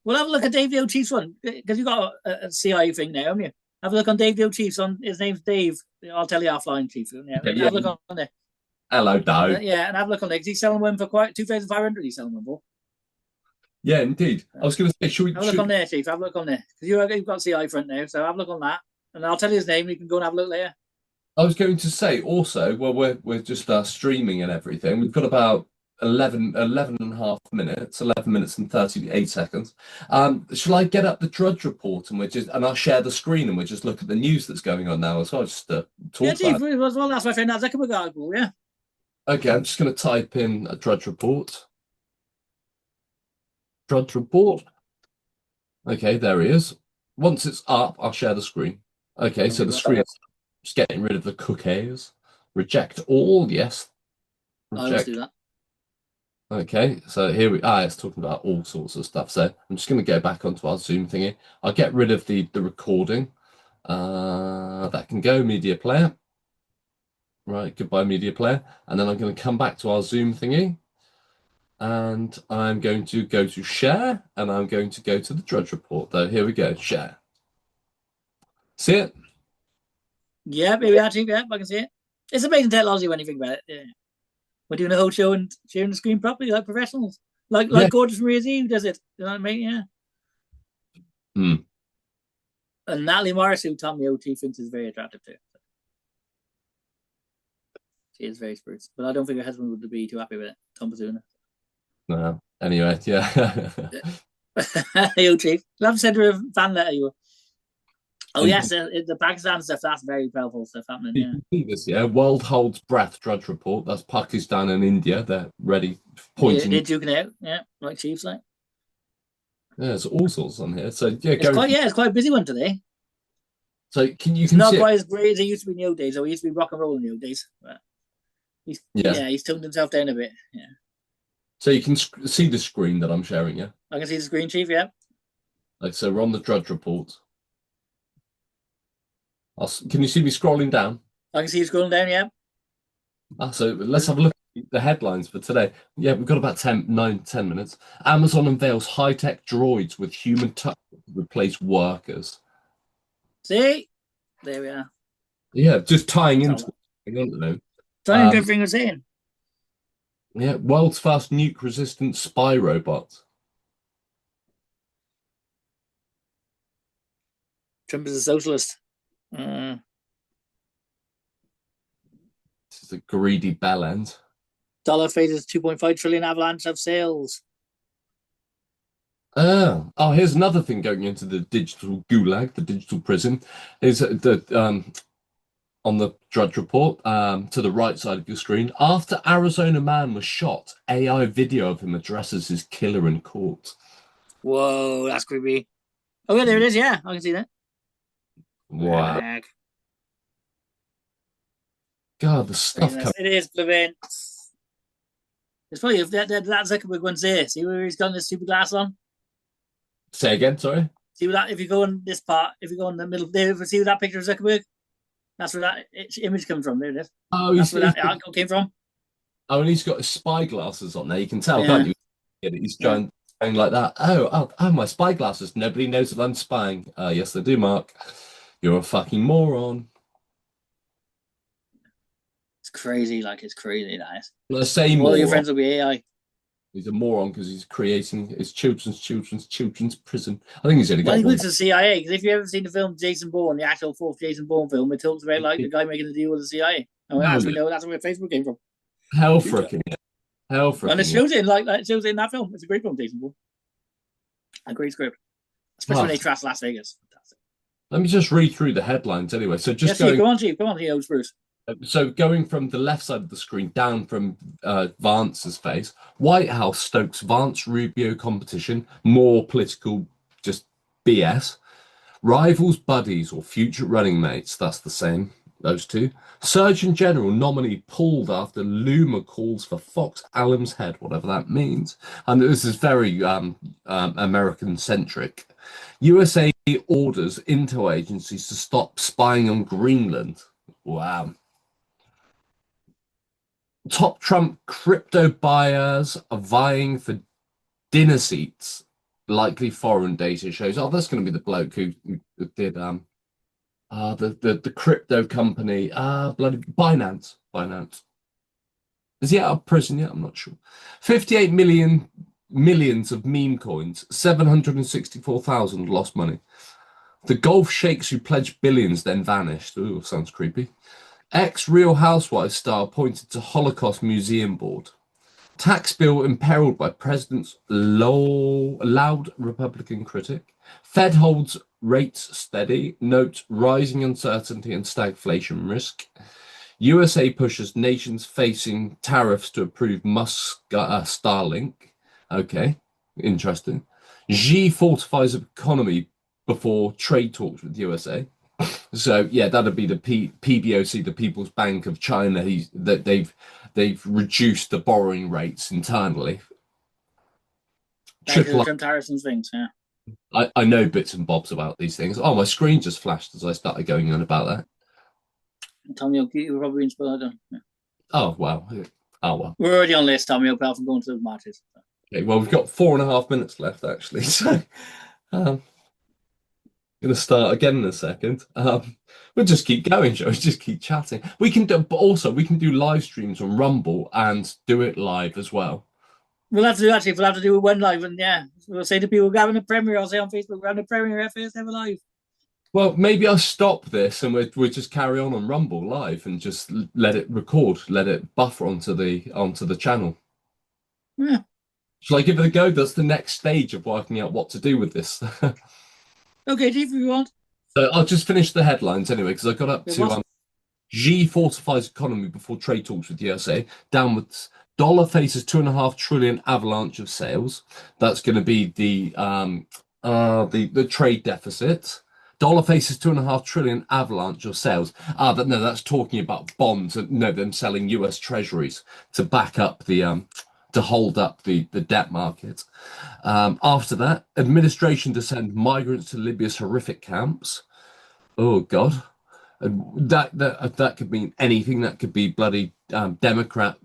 Well, have a look at Dave the O'Chief's one, because you've got a CIA thing now, haven't you? Have a look on Dave the O'Chief's on. His name's Dave. I'll tell you offline, Chief. Yeah, have a look on there. Hello, Doe. Yeah, and have a look on there, 'cause he's selling one for quite 2,500. He's selling one for. Yeah, indeed. I was going to say, Have a look on there, Chief. Have a look on there, because you've got CI front now. So have a look on that, and I'll tell you his name. You can go and have a look later. I was going to say also, well, we're just streaming and everything. We've got about 11 and a half minutes, 11 minutes and 38 seconds. Shall I get up the Drudge Report and I'll share the screen and we'll just look at the news that's going on now as well, just to Yeah, talk Chief. about it. Well, that's my friend Zuckerberg article. Yeah. Okay, I'm just going to type in a Drudge Report. Drudge Report. Okay, there he is. Once it's up, I'll share the screen. Okay, so the screen is just getting rid of the cookies. Reject all, yes. I always do that. Okay, so here it's talking about all sorts of stuff. So I'm just going to go back onto our Zoom thingy. I'll get rid of the recording. That can go, media player. Right, goodbye, media player. And then I'm going to come back to our Zoom thingy. And I'm going to go to share, and I'm going to go to the Drudge Report. Though, here we go, share. See it? Yeah, maybe actually, yeah, I can see it. It's amazing technology when you think about it. Yeah. We're doing a whole show and sharing the screen properly like professionals. Like Gorgeous Maria's Eve does it. You know what I mean? Yeah. Hmm. And Natalie Morrison, who Tommy O.T. thinks is very attractive too. She is very spruce. But I don't think her husband would be too happy with it. Tom Bazuna. No. Anyway, yeah. Hey, O.T. I've to send her a fan letter. You. Oh, yes, the Pakistan stuff, that's very powerful stuff happening, yeah. You can see this, yeah? World holds breath, Drudge Report. That's Pakistan and India. They're ready, pointing. They're duking out, yeah, like Chiefs, like. Yeah, there's all sorts on here. So, yeah, it's quite a busy one today. So, it's not quite as great as it used to be in the old days, though. It used to be rock and roll in the old days. But he's toned himself down a bit, yeah. So, you can see the screen that I'm sharing, yeah? I can see the screen, Chief, yeah. Like, so we're on the Drudge Report. Can you see me scrolling down? I can see you scrolling down, yeah. So let's have a look at the headlines for today. Yeah, we've got about 10 minutes. Amazon unveils high-tech droids with human touch to replace workers. See? There we are. Yeah, just tying into I don't know. Trying to bring us in. Yeah, world's first nuke-resistant spy robot. Trump is a socialist. This is a greedy bellend. Dollar faces 2.5 trillion avalanche of sales. Oh, here's another thing going into the digital gulag, the digital prison, is the on the Drudge Report, to the right side of your screen. After Arizona man was shot, AI video of him addresses his killer in court. Whoa, that's creepy. Oh, yeah, there it is. Yeah, I can see that. Wow. God, the stuff coming. It is, Levin. It's funny if that Zuckerberg one's there. See where he's got this stupid glass on? Say again, sorry? See that if you go in this part, if you go in the middle there, see that picture of Zuckerberg? That's where that image comes from. There it is. Oh, that's where that article came from. Oh, and he's got his spy glasses on there. You can tell, can't you? He's going like that. Oh, my spy glasses. Nobody knows that I'm spying. Yes, they do, Mark. You're a fucking moron. It's crazy, it's crazy, that is. The same. All your friends will be AI. He's a moron because he's creating his children's prison. I think he's only got he went to the CIA, because if you ever seen the film Jason Bourne, the actual fourth Jason Bourne film, it talks about the guy making the deal with the CIA. And as we know, that's where Facebook came from. Hell fricking it. And it shows it it shows it in that film. It's a great film, Jason Bourne. A great script. Especially when they trash Las Vegas. Fantastic. Let me just read through the headlines anyway. So just go on, Chief. Come on, old Bruce. So going from the left side of the screen down from Vance's face, White House stokes Vance-Rubio competition, more political just BS. Rivals, buddies, or future running mates, that's the same, those two. Surgeon General nominee pulled after Luma calls for Fox Allen's head, whatever that means. And this is very American-centric. USA orders intel agencies to stop spying on Greenland. Wow. Top Trump crypto buyers are vying for dinner seats. Likely foreign data shows. Oh, that's going to be the bloke who did the crypto company. Bloody Binance. Is he out of prison yet? I'm not sure. 58 millions of meme coins, 764,000 lost money. The golf sheiks who pledged billions then vanished. Ooh, sounds creepy. Ex-Real Housewives star appointed to Holocaust Museum Board. Tax bill imperiled by president's loud Republican critic. Fed holds rates steady. Note rising uncertainty and stagflation risk. USA pushes nations facing tariffs to approve Musk Starlink. Okay, interesting. Xi fortifies economy before trade talks with USA. So yeah, that'd be the PBOC, the People's Bank of China. They've reduced the borrowing rates internally. Tariffs and things, yeah. I know bits and bobs about these things. Oh, my screen just flashed as I started going on about that. Tommy, you're probably inspired. Yeah. Oh well. Oh well. We're already on this, Tommy, apart from going to the market. Okay, well, we've got 4.5 minutes left actually, so going to start again in a second. We'll just keep going, Joe. Just keep chatting. We can do, but also we can do live streams on Rumble and do it live as well. We'll have to do actually. We'll have to do one live, and yeah, we'll say to people, "We're having a premiere." I'll say on Facebook, "We're having a premiere. First ever live." Well, maybe I'll stop this and we'll just carry on Rumble live and just let it record, let it buffer onto the channel. Yeah. Shall I give it a go? That's the next stage of working out what to do with this. Okay, Chief, if you want. So I'll just finish the headlines anyway, because I got up to Xi fortifies economy before trade talks with USA. Downwards. Dollar faces 2.5 trillion avalanche of sales. That's going to be the trade deficit. Dollar faces 2.5 trillion avalanche of sales. But no, that's talking about bonds. No, them selling US treasuries to back up to hold up the debt market. After that, administration to send migrants to Libya's horrific camps. Oh God, that could mean anything. That could be bloody Democrat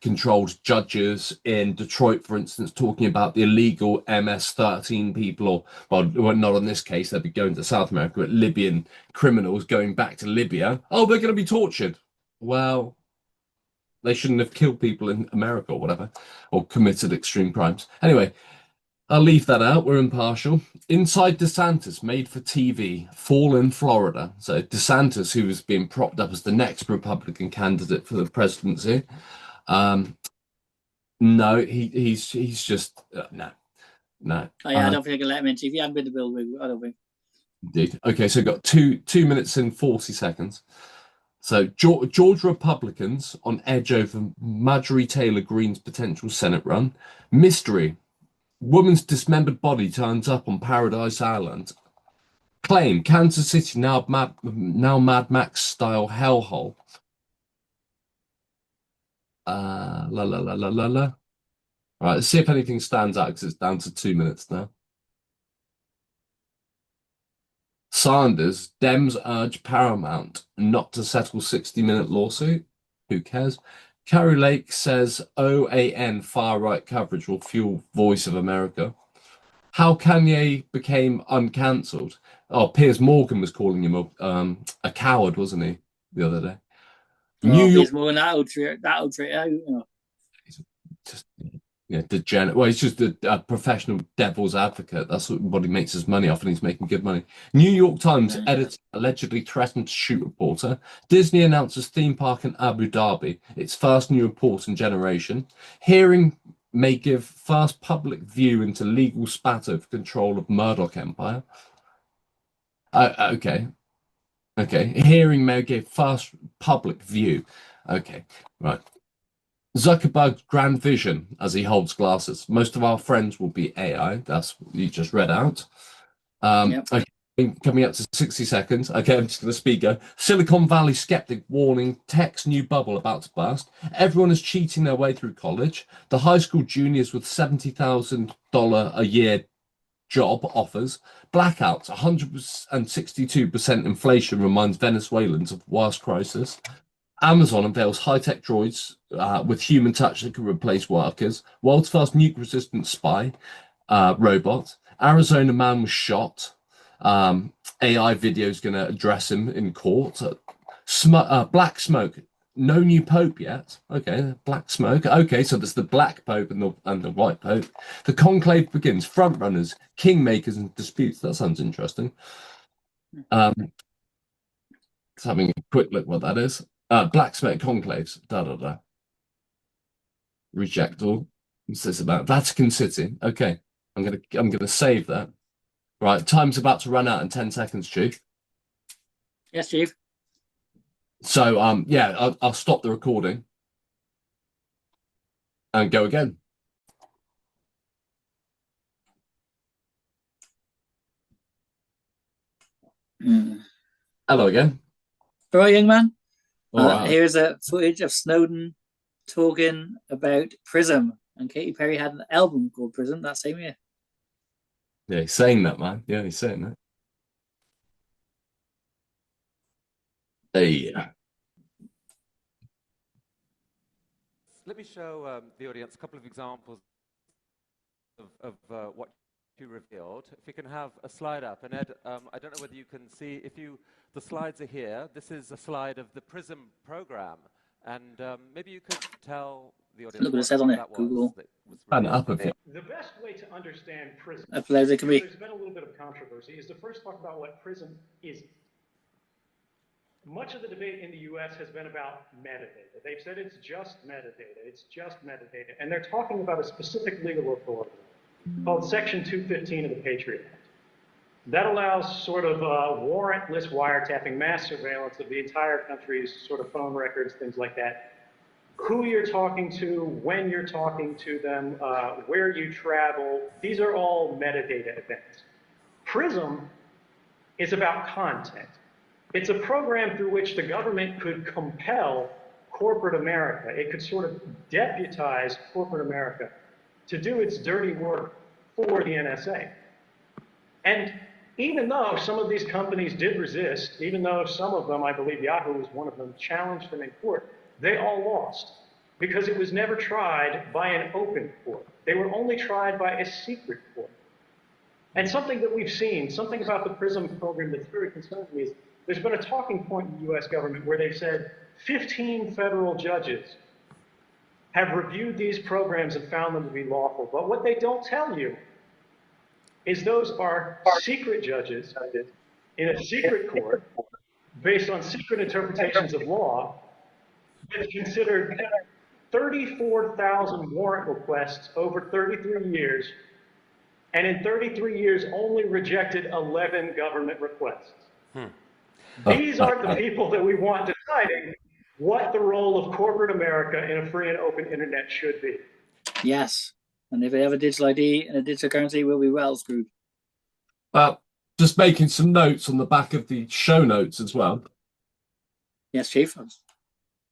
controlled judges in Detroit, for instance, talking about the illegal MS-13 people, or well, not in this case, they'd be going to South America, but Libyan criminals going back to Libya. Oh, they're going to be tortured. Well, they shouldn't have killed people in America or whatever, or committed extreme crimes. Anyway, I'll leave that out. We're impartial. Inside DeSantis, made for TV, fall in Florida. So DeSantis, who was being propped up as the next Republican candidate for the presidency. No, he's just no. Oh, yeah, I don't think I can let him in. If you haven't been to Bill, I don't think. Indeed. Okay, so got 2 minutes and 40 seconds. So Georgia Republicans on edge over Marjorie Taylor Greene's potential Senate run. Mystery. Woman's dismembered body turns up on Paradise Island. Claim Kansas City now Mad Max style hellhole. La la la la la la. All right, let's see if anything stands out because it's down to 2 minutes now. Sanders, Dems urge Paramount not to settle 60-minute lawsuit. Who cares? Carrie Lake says OAN far-right coverage will fuel Voice of America. How Kanye became uncancelled. Oh, Piers Morgan was calling him a coward, wasn't he, the other day? New York. Piers Morgan, that'll treat just degenerate. Well, he's just a professional devil's advocate. That's what he makes his money off, and he's making good money. New York Times editor allegedly threatened to shoot reporter. Disney announces theme park in Abu Dhabi, its first new report in generation. Hearing may give first public view into legal spat over control of Murdoch empire. Okay. Hearing may give first public view. Okay, right. Zuckerberg's grand vision as he holds glasses. Most of our friends will be AI. That's what you just read out. Okay, coming up to 60 seconds. Okay, I'm just going to speed go. Silicon Valley skeptic warning tech's new bubble about to burst. Everyone is cheating their way through college. The high school juniors with $70,000 a year job offers. Blackouts, 162% inflation reminds Venezuelans of worst crisis. Amazon unveils high-tech droids with human touch that can replace workers. World's first nuke-resistant spy robot. Arizona man was shot. AI video is going to address him in court. Black smoke. No new pope yet. Okay, black smoke. Okay, so there's the black pope and the white pope. The conclave begins. Front runners, kingmakers, and disputes. That sounds interesting. Just having a quick look what that is. Black smoke conclaves. Da da da. Reject all. What's this about? Vatican City. Okay, I'm gonna save that. Right, time's about to run out in 10 seconds, Chief. Yes, Chief. So yeah, I'll stop the recording and go again. Hello again. All right, young man. All right. Here's a footage of Snowden talking about Prism, and Katy Perry had an album called Prism that same year. Yeah, he's saying that, man. Yeah, he's saying that. Hey. Let me show the audience a couple of examples of what you revealed. If we can have a slide up. And Ed, I don't know whether you can see, the slides are here. This is a slide of the PRISM program. And maybe you could tell the audience Look what it says on it, Google. Fan up a bit. The best way to understand PRISM, As loud as it can be. there's been a little bit of controversy, is to first talk about what PRISM is. Much of the debate in the US has been about metadata. They've said it's just metadata, it's just metadata. And they're talking about a specific legal authority called Section 215 of the Patriot Act. That allows sort of warrantless wiretapping, mass surveillance of the entire country's sort of phone records, things like that. Who you're talking to, when you're talking to them, where you travel, these are all metadata events. PRISM is about content. It's a program through which the government could compel corporate America. It could sort of deputize corporate America to do its dirty work for the NSA. And even though some of these companies did resist, even though some of them, I believe Yahoo was one of them, challenged them in court, they all lost because it was never tried by an open court. They were only tried by a secret court. And something that we've seen, something about the PRISM program that's very concerning me is there's been a talking point in the US government where they've said 15 federal judges have reviewed these programs and found them to be lawful. But what they don't tell you is those are secret judges in a secret court based on secret interpretations of law that considered 34,000 warrant requests over 33 years, and in 33 years only rejected 11 government requests. These are the people that we want deciding what the role of corporate America in a free and open internet should be. Yes. And if they have a digital ID and a digital currency, we'll be well screwed. Well, just making some notes on the back of the show notes as well. Yes, Chief.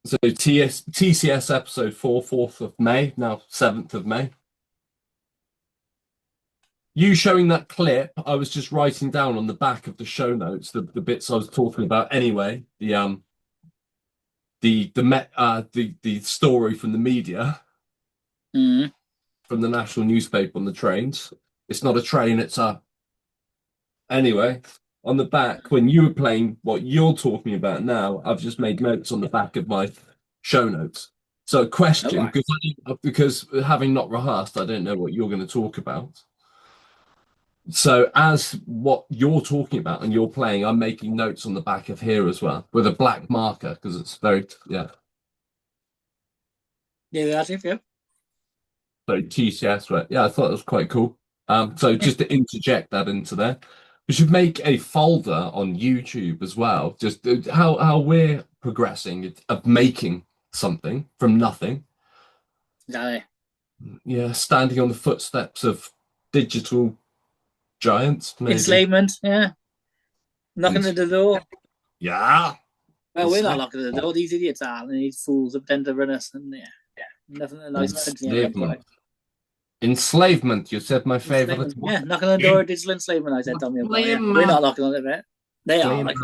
So TCS episode 4, 4th of May, now 7th of May. You showing that clip, I was just writing down on the back of the show notes the bits I was talking about anyway. The story from the media, from the national newspaper on the trains. It's not a train, it's a. Anyway, on the back, when you were playing what you're talking about now, I've just made notes on the back of my show notes. So, question, because having not rehearsed, I don't know what you're going to talk about. So as what you're talking about and you're playing, I'm making notes on the back of here as well with a black marker because it's very, yeah. Yeah, that's it, yeah. So TCS, right? Yeah, I thought it was quite cool. So just to interject that into there, we should make a folder on YouTube as well, just how we're progressing of making something from nothing. Yeah, standing on the footsteps of digital giants, maybe. Enslavement, yeah. Knocking at the door. Yeah. Well, we're not knocking at the door. These idiots are, and these fools that tend to run us. And yeah, nothing nice. Enslavement, you said my favorite. Yeah, knocking on the door, digital enslavement. I said, Tommy. Yeah. We're not knocking on it. They are. Like,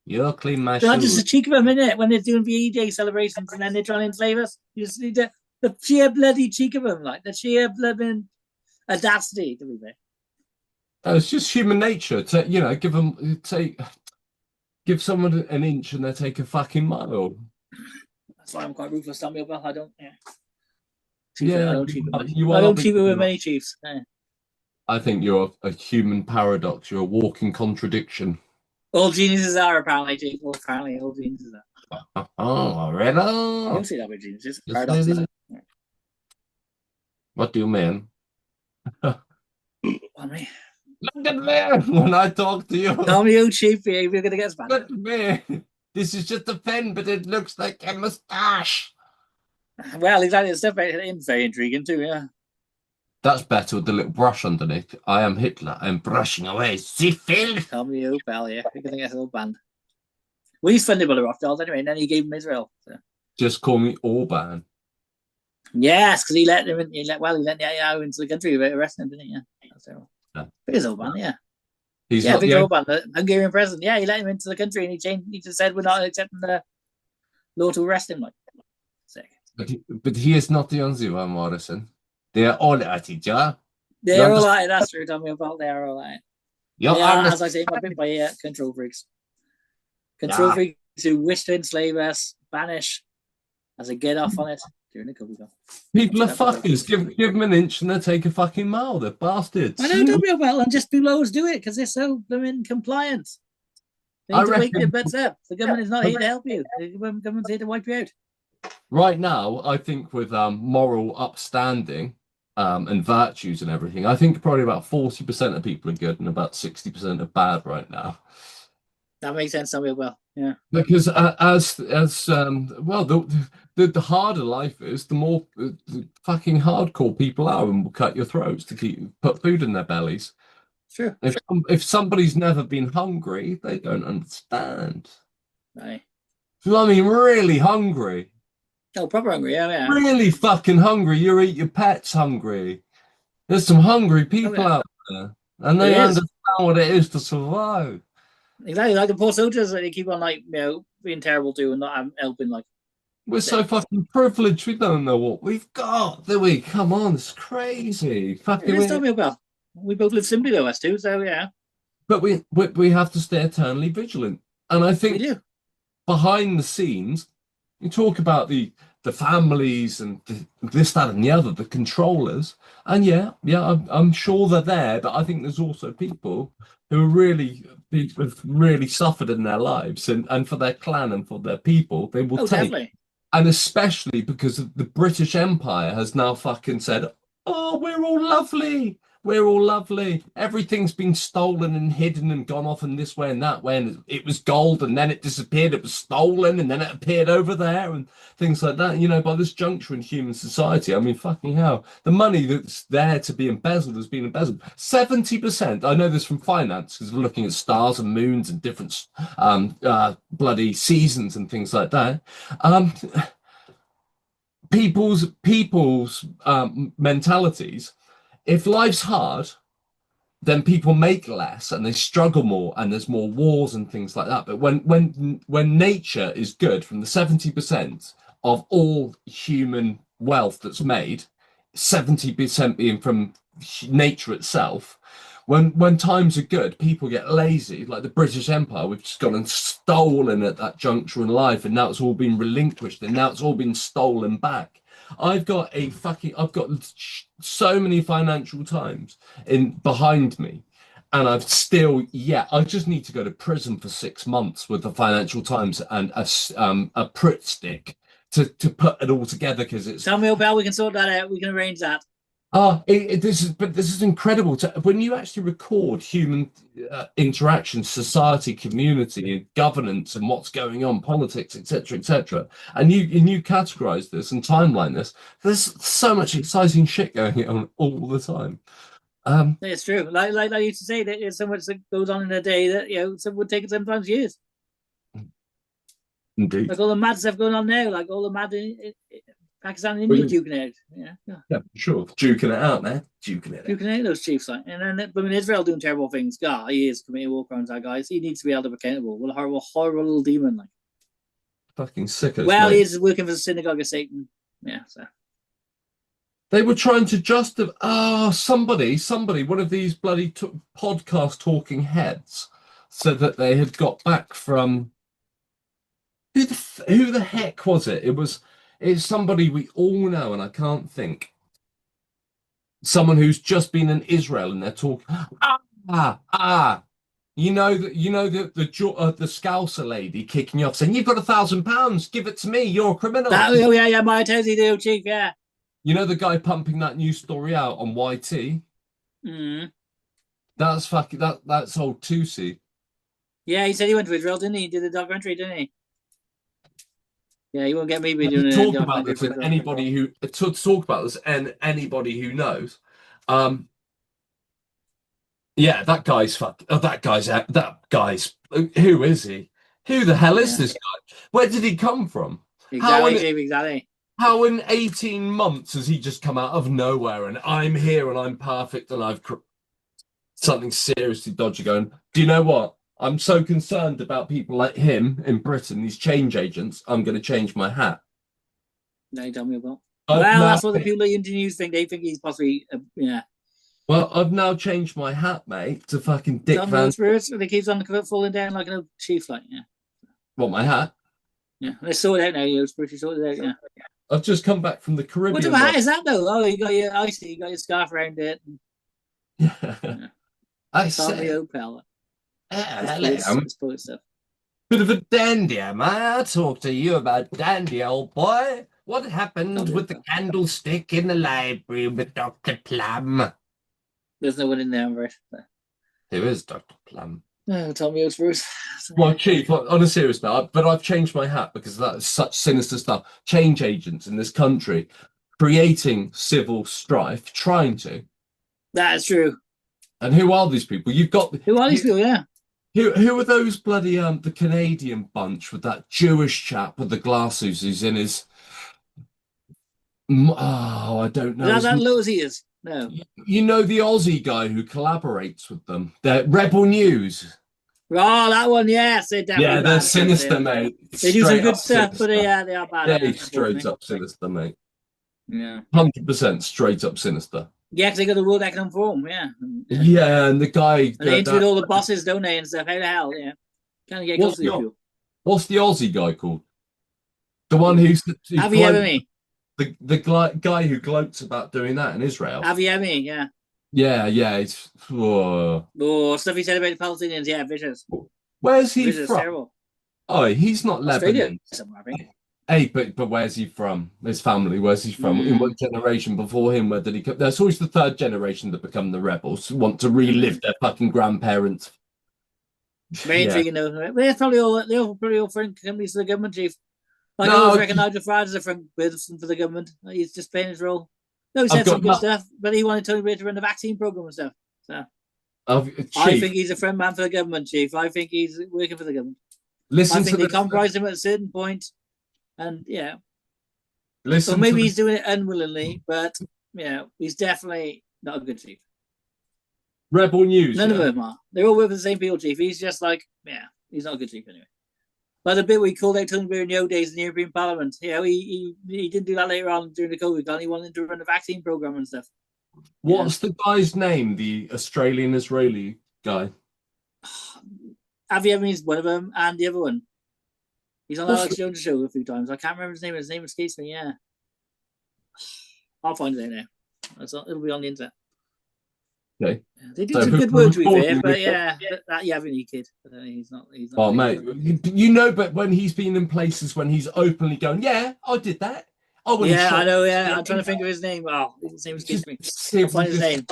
you'll clean my shoes. shoes. Just a cheek of them, innit? When they're doing VE celebrations and then they're trying to enslave us. You just need the sheer bloody cheek of them, like the sheer bloody audacity to be there. It's just human nature to give someone an inch and they take a fucking mile. That's why I'm quite ruthless, Tommy O'Bell. I don't. Yeah. Yeah, I don't cheat with you I are. don't cheat with many chiefs. Yeah. I think you're a human paradox. You're a walking contradiction. All geniuses are apparently, Chief. Well, apparently, all geniuses are. Oh, You right don't see that with geniuses. Paradoxes. What do you mean? On me. Look at me when I talk to you. Tommy O'Chief, you're going to get us back. Look at me. This is just a pen, but it looks like a moustache. Well, exactly. The stuff is very intriguing too, yeah. That's better with the little brush underneath. I am Hitler. I'm brushing away. See, Phil? Tommy O'Bell, yeah. We're going to get a little band. Well, he's funded by the Rothschilds anyway, and then he gave him Israel. So. Just call me Orban. Yes, because he let him in. He let Netanyahu into the country without arresting him, didn't he? Yeah. That's terrible. Yeah. Big as Orban, yeah. He's yeah, not big the Orban, the Hungarian president. Yeah, he let him into the country and he changed. He just said we're not accepting the law to arrest him. Like, sick. But he is not the only one, Morrison. They are all at it, yeah? They're all right. That's true, Tommy. About they are all right. Yeah, as I say, my bit by control freaks. Control freaks who wish to enslave us, banish, as a get off on it. During the Cup people are fuckers. Give them an inch and they take a fucking mile. They're bastards. I know, don't be well, and just people always do it because they're so compliant. They need to wake their butts up. The government is not here to help you. The government's here to wipe you out. Right now, I think with moral upstanding and virtues and everything, I think probably about 40% of people are good and about 60% are bad right now. That makes sense, Tommy. Well, yeah. Because well, the harder life is, the more the fucking hardcore people are, and will cut your throats to put food in their bellies. Sure. If somebody's never been hungry, they don't understand. Right. I mean, really hungry. Oh, proper hungry, yeah. Really fucking hungry. You eat your pets hungry. There's some hungry people out there, and they understand what it is to survive. Exactly, like the poor soldiers that they keep on being terrible to and not helping. Like, we're so fucking privileged. We don't know what we've got, do we? Come on, it's crazy. Fucking. Tell me about. We both live simply though, us two. So yeah. But we have to stay eternally vigilant, and I think we do. Behind the scenes, you talk about the families and this, that, and the other, the controllers, and I'm sure they're there, but I think there's also people who are really suffered in their lives, and for their clan and for their people, they will take. Definitely. And especially because the British Empire has now fucking said, oh, we're all lovely. We're all lovely. Everything's been stolen and hidden and gone off in this way and that way. And it was gold and then it disappeared. It was stolen and then it appeared over there and things like that. You know, by this juncture in human society, I mean, fucking hell. The money that's there to be embezzled has been embezzled. 70%. I know this from finance because we're looking at stars and moons and different bloody seasons and things like that. People's mentalities. If life's hard, then people make less and they struggle more and there's more wars and things like that. But when nature is good, from the 70% of all human wealth that's made, 70% being from nature itself, when times are good, people get lazy. Like the British Empire, we've just gone and stolen at that juncture in life, and now it's all been relinquished, and now it's all been stolen back. I've got so many Financial Times behind me, and I just need to go to prison for 6 months with the Financial Times and a Pritt stick to put it all together, because it's. Tell me about. We can sort that out. We can arrange that. This is incredible. When you actually record human interaction, society, community, and governance, and what's going on, politics, etc., and you categorize this and timeline this, there's so much exciting shit going on all the time. It's true. Like I used to say, that there's so much that goes on in a day that some would take sometimes years. Indeed. Like all the mad stuff going on now, like all the mad. Pakistan and India duking it out. Yeah, sure. Duking it out, man. Duking out those chiefs. Like. And then Israel doing terrible things. God, he is committing war crimes, that guy. He needs to be held accountable. What a horrible little demon. Like. Fucking sickos. Well, he is working for the synagogue of Satan. Yeah, so. They were trying to justify. Somebody, one of these bloody podcast talking heads said that they had got back from Who the heck was it? It's somebody we all know, and I can't think. Someone who's just been in Israel, and they're talking. The Scouser lady kicking you off, saying you've got £1,000, give it to me, you're a criminal. Oh yeah, my totally do, Chief. Yeah. You know the guy pumping that news story out on YT? Mm. That's fucking that's old Tusi. Yeah, he said he went to Israel, didn't he? He did a documentary, didn't he? Yeah, he won't get me doing Talk about this, and anybody who talk about this, and anybody who knows, yeah, that guy's who is he? Who the hell is this guy? Where did he come from? Exactly. How in 18 months has he just come out of nowhere and I'm here and I'm perfect and I've something seriously dodgy going? Do you know what? I'm so concerned about people like him in Britain, these change agents. I'm going to change my hat. No, tell me about. That's what the people that into news think. They think he's possibly, yeah. Well, I've now changed my hat, mate, to fucking Dick Van. Spirits, and it keeps on falling down like an old chief, like, yeah. What, my hat? Yeah, let's sort it out now. You're pretty sorted out, yeah. I've just come back from the Caribbean. What type of hat is that, though? Oh, you got your icy, you got your scarf around it. Yeah. I said. Hello. Stuff. Bit of a dandy, am I? I'll talk to you about dandy, old boy. What happened with the candlestick in the library with Dr. Plum? There's no one in there, right? Who is Dr. Plum? Oh, tell me what's first. Well, Chief, on a serious note, but I've changed my hat because that's such sinister stuff. Change agents in this country creating civil strife, trying to. That is true. And who are these people? Who are these people? Yeah. Who are those bloody the Canadian bunch with that Jewish chap with the glasses who's in his? Oh, I don't know. That Losey is. No. You know the Aussie guy who collaborates with them. They're Rebel News. Oh, that one, yes. They're sinister, mate. They do some good stuff, but they are bad. Yeah, straight up sinister, mate. Yeah. 100% straight up sinister. Yeah, because they got the World Economic Forum, yeah. Yeah, and the guy... And they interviewed all the bosses, don't they, and stuff. How the hell, yeah. Kind of get close to you. What's the Aussie guy called? The one who's... Aviemi. The guy who gloats about doing that in Israel. Aviemi, yeah. Yeah, it's... stuff he said about the Palestinians, yeah, vicious. Where's he vicious, from? Terrible. Oh, he's not Lebanon. Somewhere, I think. Hey, but where's he from? His family, where's he from? In what generation before him, where did he come? There's always the third generation that become the rebels, who want to relive their fucking grandparents. Very intriguing, though. They're probably all friend companies to the government, Chief. I always reckon Nigel Farage is a friend for the government. He's just playing his role. No, he said some good stuff, but he wanted Tony Blair to run the vaccine program and stuff. So I think he's a friend man for the government, Chief. I think he's working for the government. I think they compromised him at a certain point. And yeah, so maybe he's doing it unwillingly, but yeah, he's definitely not a good chief. Rebel News. None of them are. They all work for the same people, Chief. He's just like, yeah, he's not a good chief anyway. But the bit we called out Tony Blair in the old days in the European Parliament, you know, he didn't do that later on during the COVID time. He wanted to run a vaccine program and stuff. What's the guy's name? The Australian-Israeli guy. Avi is one of them, and the other one. He's on Alex Jones' show a few times. I can't remember his name. His name escapes me. Yeah, I'll find it out now. It'll be on the internet. Okay. Yeah, they do some good work to be fair, but yeah, that Yavini kid. He's not. Oh mate, you know, but when he's been in places when he's openly going, yeah, I did that. I know. Yeah, I'm trying to think of his name. Oh, his name escapes me. I'll find his name.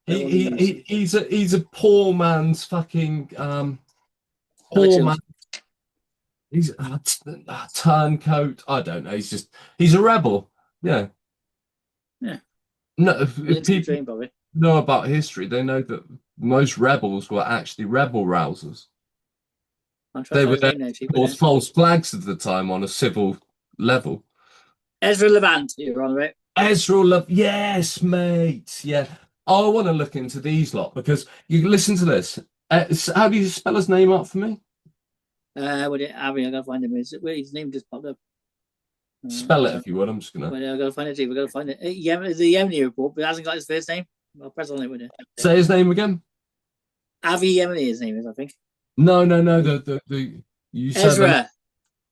He's a poor man's fucking poor man. He's a turncoat. I don't know. He's a rebel. Yeah. Yeah. No, if people know about history, they know that most rebels were actually rebel rousers. They were false flags at the time on a civil level. Ezra Levant, you're on right. Ezra Levant, yes, mate. Yeah. I want to look into these lot because you listen to this. How do you spell his name out for me? I gotta find him. His name just popped up. Spell it if you would. I'm just gonna. I gotta find it. We gotta find it. The Yemeni report, but it hasn't got his first name. I'll press on it with it. Say his name again. Avi Yemeni, his name is, I think. No. The you said Ezra.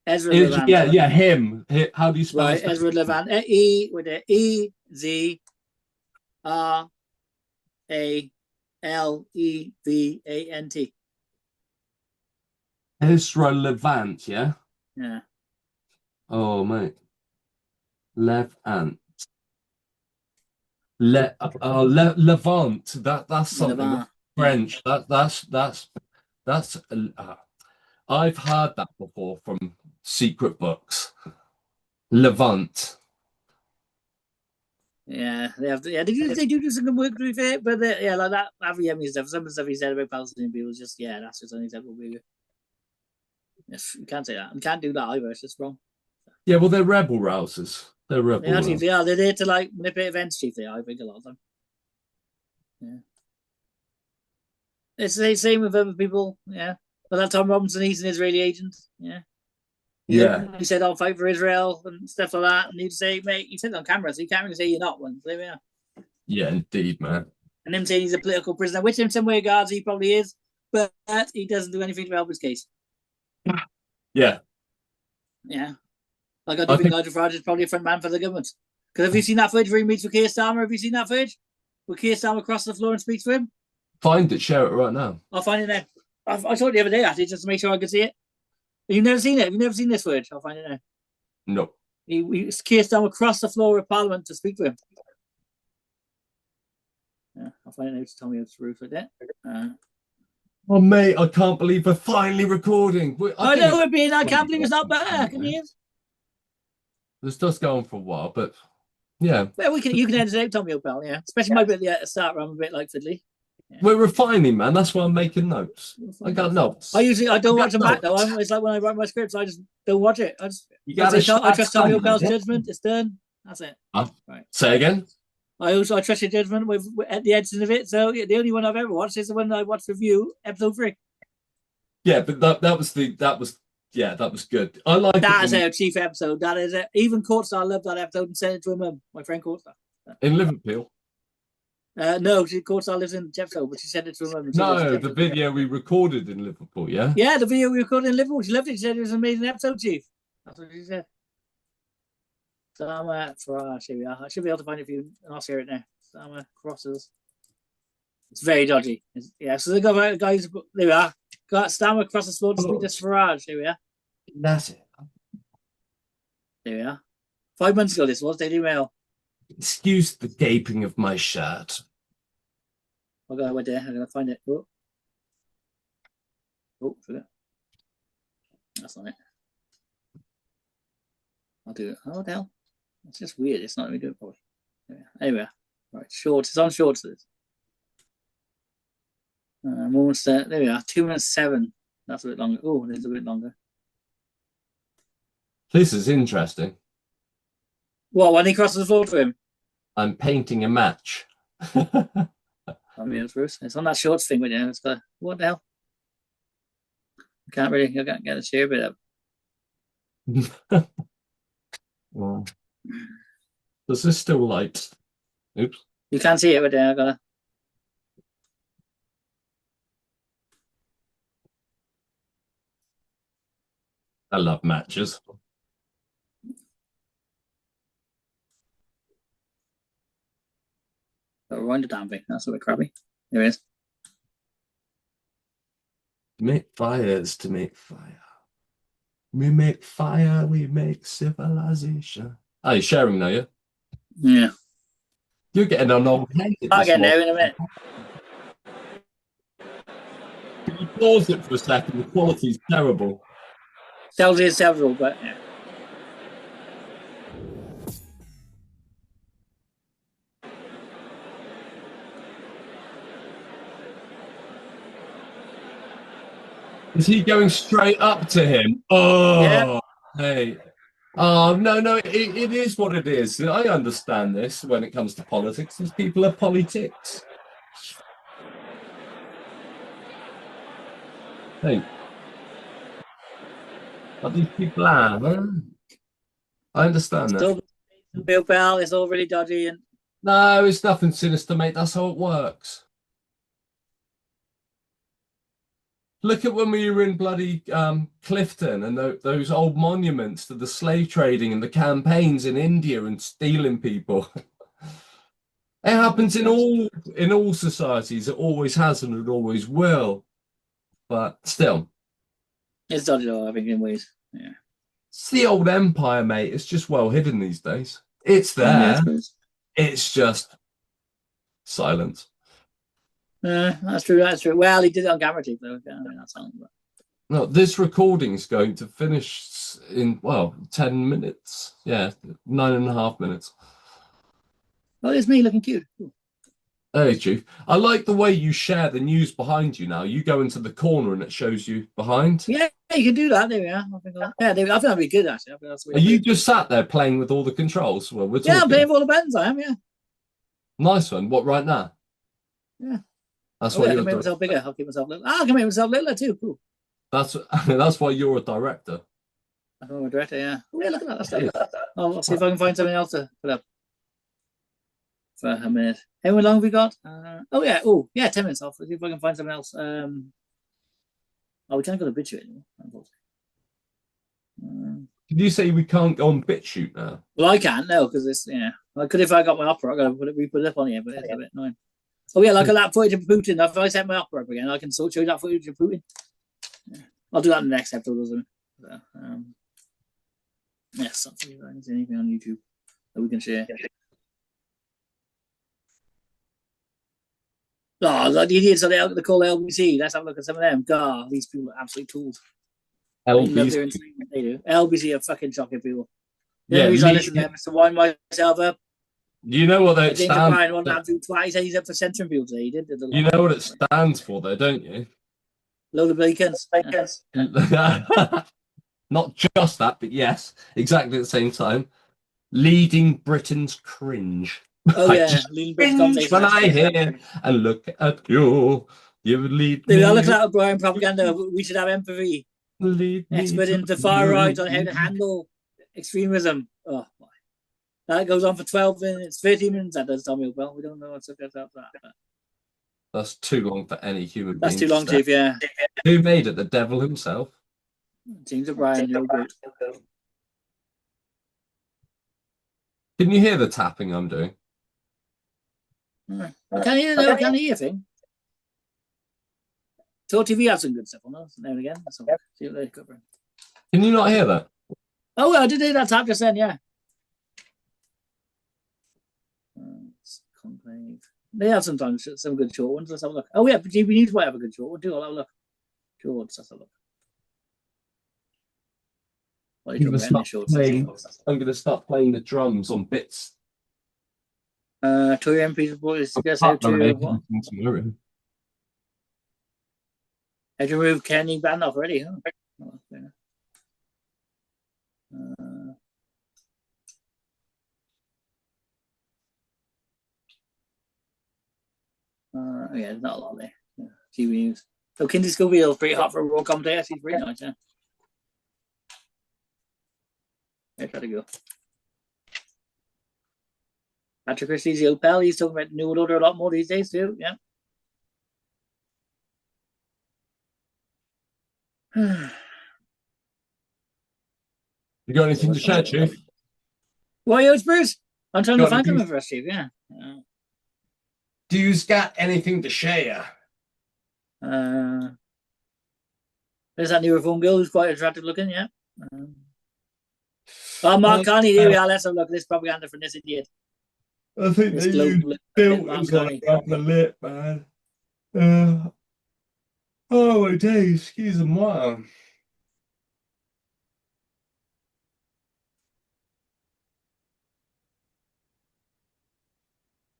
Ezra Levant. Yeah, him. How do you spell Right, his Ezra name? Levant. E with a E Z R A L E V A N T. Ezra Levant, yeah? Yeah. Oh, mate. Levant. Levant. That's something. Levant. French. That's I've heard that before from secret books. Levant. Yeah, they have. Yeah, they do some good work to be fair, but yeah, like that Aviemi stuff. Some of the stuff he said about Palestinian people was just that's just unacceptable behavior. Yes, you can't say that. You can't do that either. It's just wrong. Yeah, well, they're rebel rousers. They're rebel Yeah, chief, rousers. they are. They're there to like manipulate events, chief. They are. I think a lot of them. Yeah. It's the same with other people. Yeah. But that Tom Robinson, he's an Israeli agent. Yeah. Yeah. He said, I'll fight for Israel and stuff like that. And he'd say, mate, you said it on camera, so you can't really say you're not one. There we are. Yeah, indeed, man. And him saying he's a political prisoner, which in some way regards he probably is, but he doesn't do anything to help his case. Yeah. Yeah. Like I do think Nigel Farage is probably a front man for the government. Because have you seen that footage where he meets with Keir Starmer? Have you seen that footage? Where Keir Starmer crosses the floor and speaks to him? Find it, share it right now. I'll find it now. I saw it the other day, actually, just to make sure I could see it. You've never seen it? You've never seen this footage? I'll find it now. No. Keir Starmer crossed the floor of Parliament to speak to him. Yeah, I'll find it now to tell me it's roof like that. Oh, mate, I can't believe we're finally recording. I know we're being. I can't believe it's not better. Can you hear? This does go on for a while, but yeah. Well, you can edit it out, Tommy O'Pell, yeah. Especially my bit at the start where I'm a bit like fiddly. Yeah. We're refining, man. That's why I'm making notes. I got notes. I don't watch them back though. It's like when I write my scripts, I just don't watch it. I trust Tommy O'Pell's judgment. It's done. That's it. Right. Say again. I trust your judgment at the editing of it. So the only one I've ever watched is the one I watched with you, episode 3. Yeah, but that was good. I like that is our chief episode. That is it. Even Courtstar loved that episode and sent it to her mum, my friend Courtstar. In Liverpool. No, Courtstar lives in Jeffco, but she sent it to her mum. No, the video we recorded in Liverpool, yeah? Yeah, the video we recorded in Liverpool. She loved it. She said it was an amazing episode, Chief. That's what she said. Starmer Farage, here we are. I should be able to find it for you, and I'll share it now. Starmer crosses. It's very dodgy. So they got guys, there we are. Got Starmer crosses floor to speak to Farage. Here we are. That's it. There we are. 5 months ago, this was Daily Mail. Excuse the gaping of my shirt. I'll go right there. I'm going to find it. Forget. That's not it. I'll do it. Oh, what the hell? It's just weird. It's not let me do it properly. Anyway, right. Shorts. It's on shorts. I'm almost there. There we are. 2 minutes 7. That's a bit longer. Oh, it's a bit longer. This is interesting. What, when he crosses the floor to him? I'm painting a match. I mean, it's on that shorts thing with you. It's got, what the hell? I can't get the share bit up. Well, does this still light? Oops. You can't see it right there. I gotta. I love matches. Rewind the damn thing. That's a bit crappy. There it is. Make fires to make fire. We make fire, we make civilization. Oh, you're sharing now, yeah? Yeah. You're getting an old head. I'll get there in a minute. Can you pause it for a second? The quality's terrible. Tells you several, but yeah. Is he going straight up to him? Oh, yeah. Hey. Oh, no, it is what it is. I understand this when it comes to politics. These people are politics. Hey. What these people are, huh? I understand that. Bill Bell is all really dodgy and no, it's nothing sinister, mate. That's how it works. Look at when we were in bloody Clifton and those old monuments to the slave trading and the campaigns in India and stealing people. It happens in all societies. It always has and it always will. But still, It's dodgy though, I think, in ways. Yeah. it's the old empire, mate. It's just well hidden these days. It's there. It's just silence. That's true. That's true. Well, he did it on camera too, though. I mean, that's all. No, this recording is going to finish in, well, 10 minutes. Yeah, 9.5 minutes. Oh, it's me looking cute. Cool. Hey, Chief. I like the way you share the news behind you now. You go into the corner and it shows you behind. Yeah, you can do that. There we are. I think that'd be good, actually. Are you just sat there playing with all the controls? Well, we're talking. Yeah, I'm playing with all the buttons. I am, yeah. Nice one. What, right now? Yeah. That's what you're I can doing. make myself bigger. I'll keep myself little. I can make myself littler too. Cool. That's why you're a director. I'm a director, yeah. Oh, yeah, look at that. That's I'll see if I can find something else to put up for a minute. How long have we got? Oh, yeah, 10 minutes off. Let's see if I can find something else. We can't go to BitChute anymore, unfortunately. Did you say we can't go on BitChute now? Well, I can't, no, because it's, I could if I got my opera. I've got to re-put it up on here, but it's a bit annoying. Oh, yeah, like a that footage of Putin. If I set my opera up again, I can show you that footage of Putin. Yeah. I'll do that in the next episode, doesn't it? Yeah, something. Anything on YouTube that we can share. Oh, like the idiots they call LBC. Let's have a look at some of them. God, these people are absolute tools. LBC. They do. LBC are fucking shocking people. The Yeah, only reason I listen to them is to wind myself up. You know what they stand for? He said he's up for centering people today. He did. You know what it stands for, though, don't you? Load of bacons. Not just that, but yes, exactly at the same time. Leading Britain's cringe. Oh, yeah. Just cringe when I hear and look at you. You lead me. I look at Brian propaganda. We should have empathy. Expert in the far right on how to handle extremism. Oh, boy. That goes on for 12 minutes, 13 minutes. That does tell me, well, we don't know what's up that. That's too long for any human being. That's too long, Chief, yeah. Who made it? The devil himself? James O'Brien, you're good. Can you hear the tapping I'm doing? I can't hear, no, I can't hear a thing. So TV have some good stuff on us now and again. So see what they're covering. Can you not hear that? Oh, well, I did hear that tap just then, yeah. Conclave. They have sometimes some good short ones. Let's have a look. Oh, yeah, but GB News might have a good short one too. I'll have a look. Shorts, let's have a look. I'm going to start playing the drums on bits. Tory MPs report is guess how to what? Had you removed Kenny banned off already, huh? Oh, yeah, there's not a lot there. Yeah, TV News. So Kinsey Scoville is pretty hot for a raw commentator. She's pretty nice, yeah. There, try to go. Patrick Christie's the old pal. He's talking about the New World Order a lot more these days too. Yeah. You got anything to share, Chief? Well, yo, it's Bruce. I'm trying to find them for us, Chief. Yeah. Do you got anything to share? There's that new reform girl who's quite attractive looking. Yeah. Mark Carney, here we are. Let's have a look at this propaganda from this idiot. I think they use filters on the lip, man. Oh my days, excuse me.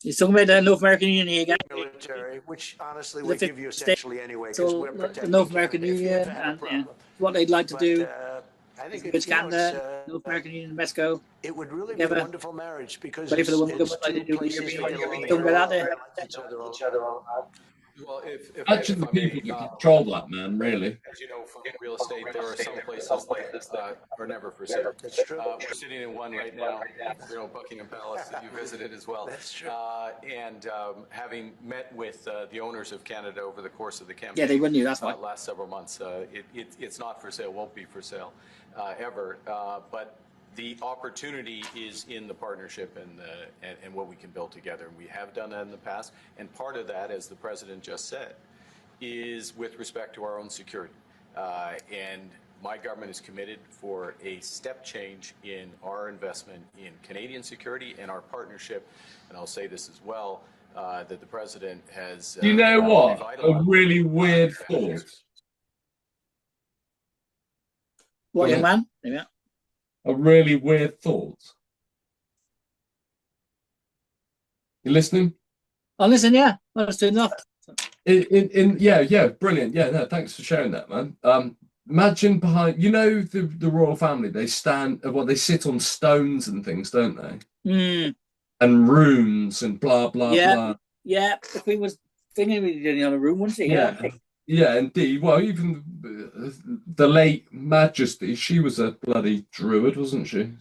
He's talking about the North American Union here again. Military, which honestly we give you essentially anyway, because so we're protecting the North American Union and what they'd like to do. I think it's Canada, North American Union, Mexico. It would really be a wonderful marriage because ready for the woman it's like they do two places talking about that there. Well, if Actually, the I may, people that control that, man, really. as you know, from real estate, there are some places that are never for sale. That's true. We're sitting in one right now, Buckingham Palace that you visited as well. That's true. And having met with the owners of Canada over the course of the campaign, Yeah, they wouldn't. That's why. last several months, it's not for sale, won't be for sale ever. But the opportunity is in the partnership and what we can build together. And we have done that in the past. And part of that, as the president just said, is with respect to our own security. And my government is committed for a step change in our investment in Canadian security and our partnership. And I'll say this as well, that the president has... You know what? A really weird thought. What, young man? Yeah. A really weird thought. You listening? Oh, listen, yeah. Well, that's good enough. Yeah, brilliant. Yeah, no, thanks for sharing that, man. Imagine behind, the royal family, they sit on stones and things, don't they? Mm. And rooms and blah, blah, blah. Yeah, the Queen was thinking we'd be on a room, wouldn't she? Yeah, indeed. Well, even the late Majesty, she was a bloody druid, wasn't she?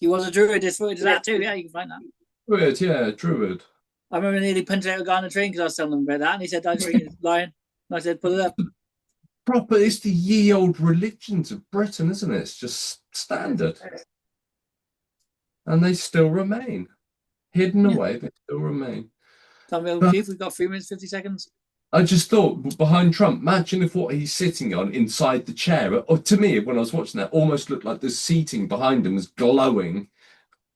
She was a druid. It's that too. Yeah, you can find that. Druid, yeah, druid. I remember nearly punching out a guy on the train because I was telling him about that, and he said, "I think he's lying." And I said, "Put it up." Proper, it's the ye old religions of Britain, isn't it? It's just standard, and they still remain hidden away. They still remain. Tell me, old Chief, we've got 3 minutes 50 seconds. I just thought behind Trump, imagine if what he's sitting on inside the chair, or to me, when I was watching that, almost looked like the seating behind him was glowing,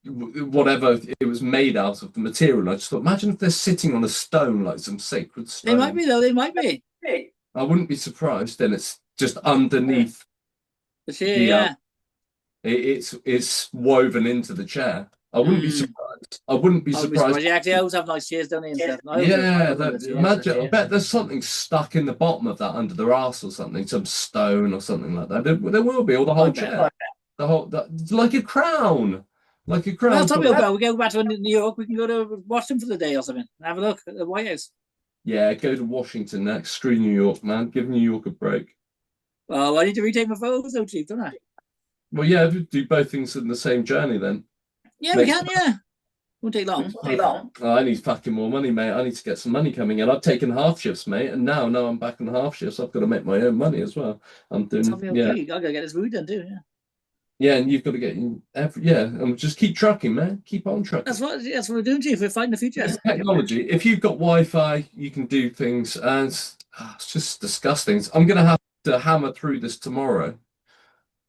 whatever it was made out of, the material. And I just thought, imagine if they're sitting on a stone, like some sacred stone. They might be, though. They might be. I wouldn't be surprised. Then it's just underneath the chair. Yeah. It's woven into the chair. I wouldn't be surprised. I wouldn't be surprised. You actually always have nice chairs, don't they? Imagine. I bet there's something stuck in the bottom of that under the arse or something, some stone or something like that. There will be, or the whole chair, like a crown, like a crown. Well, tell me about. We go back to New York. We can go to Washington for the day or something. Have a look at the White House. Yeah, go to Washington next. Screw New York, man. Give New York a break. Well, I need to retake my photos, though, Chief, don't I? Well, yeah, do both things in the same journey then. Yeah, we can, yeah. Won't take long. Oh, I need fucking more money, mate. I need to get some money coming in. I've taken half shifts, mate, and now I'm back on half shifts. I've got to make my own money as well. I'm doing, yeah. I've got to get this food done too, yeah. Yeah, and you've got to get and just keep trucking, man. Keep on trucking. That's what we're doing, Chief. We're fighting the future. It's technology. If you've got Wi-Fi, you can do things. And it's just disgusting. I'm gonna have to hammer through this tomorrow.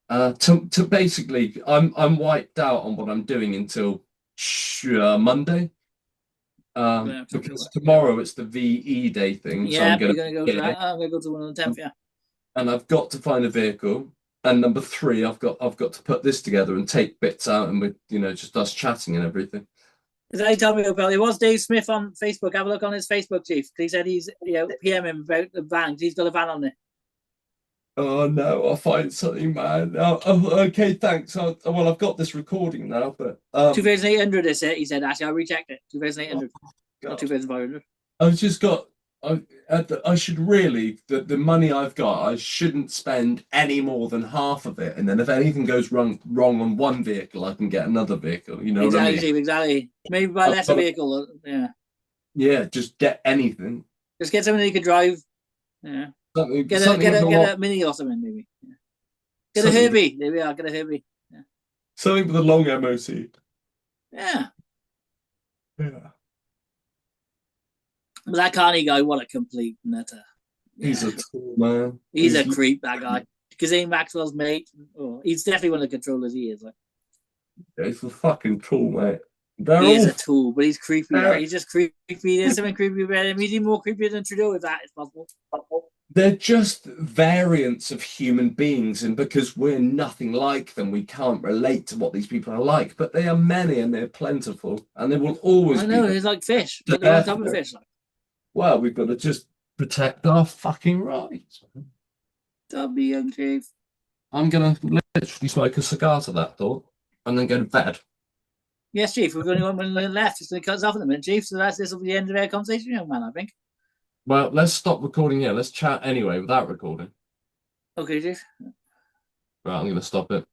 To basically, I'm wiped out on what I'm doing until Monday. Because tomorrow it's the VE day thing. Yeah, so I'm gonna go to that. I'm gonna go to one on the 10th. Yeah. And I've got to find a vehicle. And number 3, I've got to put this together and take bits out, and with just us chatting and everything. As I tell me about, it was Dave Smith on Facebook. Have a look on his Facebook, Chief. He said he's PM him about the van. He's got a van on there. Oh no, I'll find something, man. Okay, thanks. Well, I've got this recording now, but 2,800. He said. Actually, I rechecked it. 2,800, not 2,500. I've just got. I should really the money I've got. I shouldn't spend any more than half of it, and then if anything goes wrong on one vehicle, I can get another vehicle. You know exactly, what I mean? Exactly. Maybe buy less vehicle. Yeah. Yeah, just get anything. Just get something that you can drive. Yeah. Get a mini or something, maybe. Yeah. Get a Herbie. There we are. Get a Herbie. Yeah. Something with a long MOT. Yeah. Yeah. But that Carney guy, what a complete nutter. He's a tool, man. He's a creep, that guy. Ghislaine Maxwell's mate. Oh, he's definitely one of the controllers. He is. Yeah, he's a fucking tool, mate. He is a tool, but he's creepy. Right? He's just creepy. There's something creepy about him. He's even more creepy than Trudeau, if that is possible. They're just variants of human beings, and because we're nothing like them, we can't relate to what these people are like. But they are many, and they're plentiful, and they will always. I know, be it's like fish. But they're on top of fish. Well, we've got to just protect our fucking rights. W, young Chief. I'm gonna literally smoke a cigar to that thought, and then go to bed. Yes, Chief. We've only got one left. It's going to cut us off in a minute, Chief. So this will be the end of our conversation, young man. I think. Well, let's stop recording. Yeah, let's chat anyway without recording. Okay, Jake. Right, I'm going to stop it.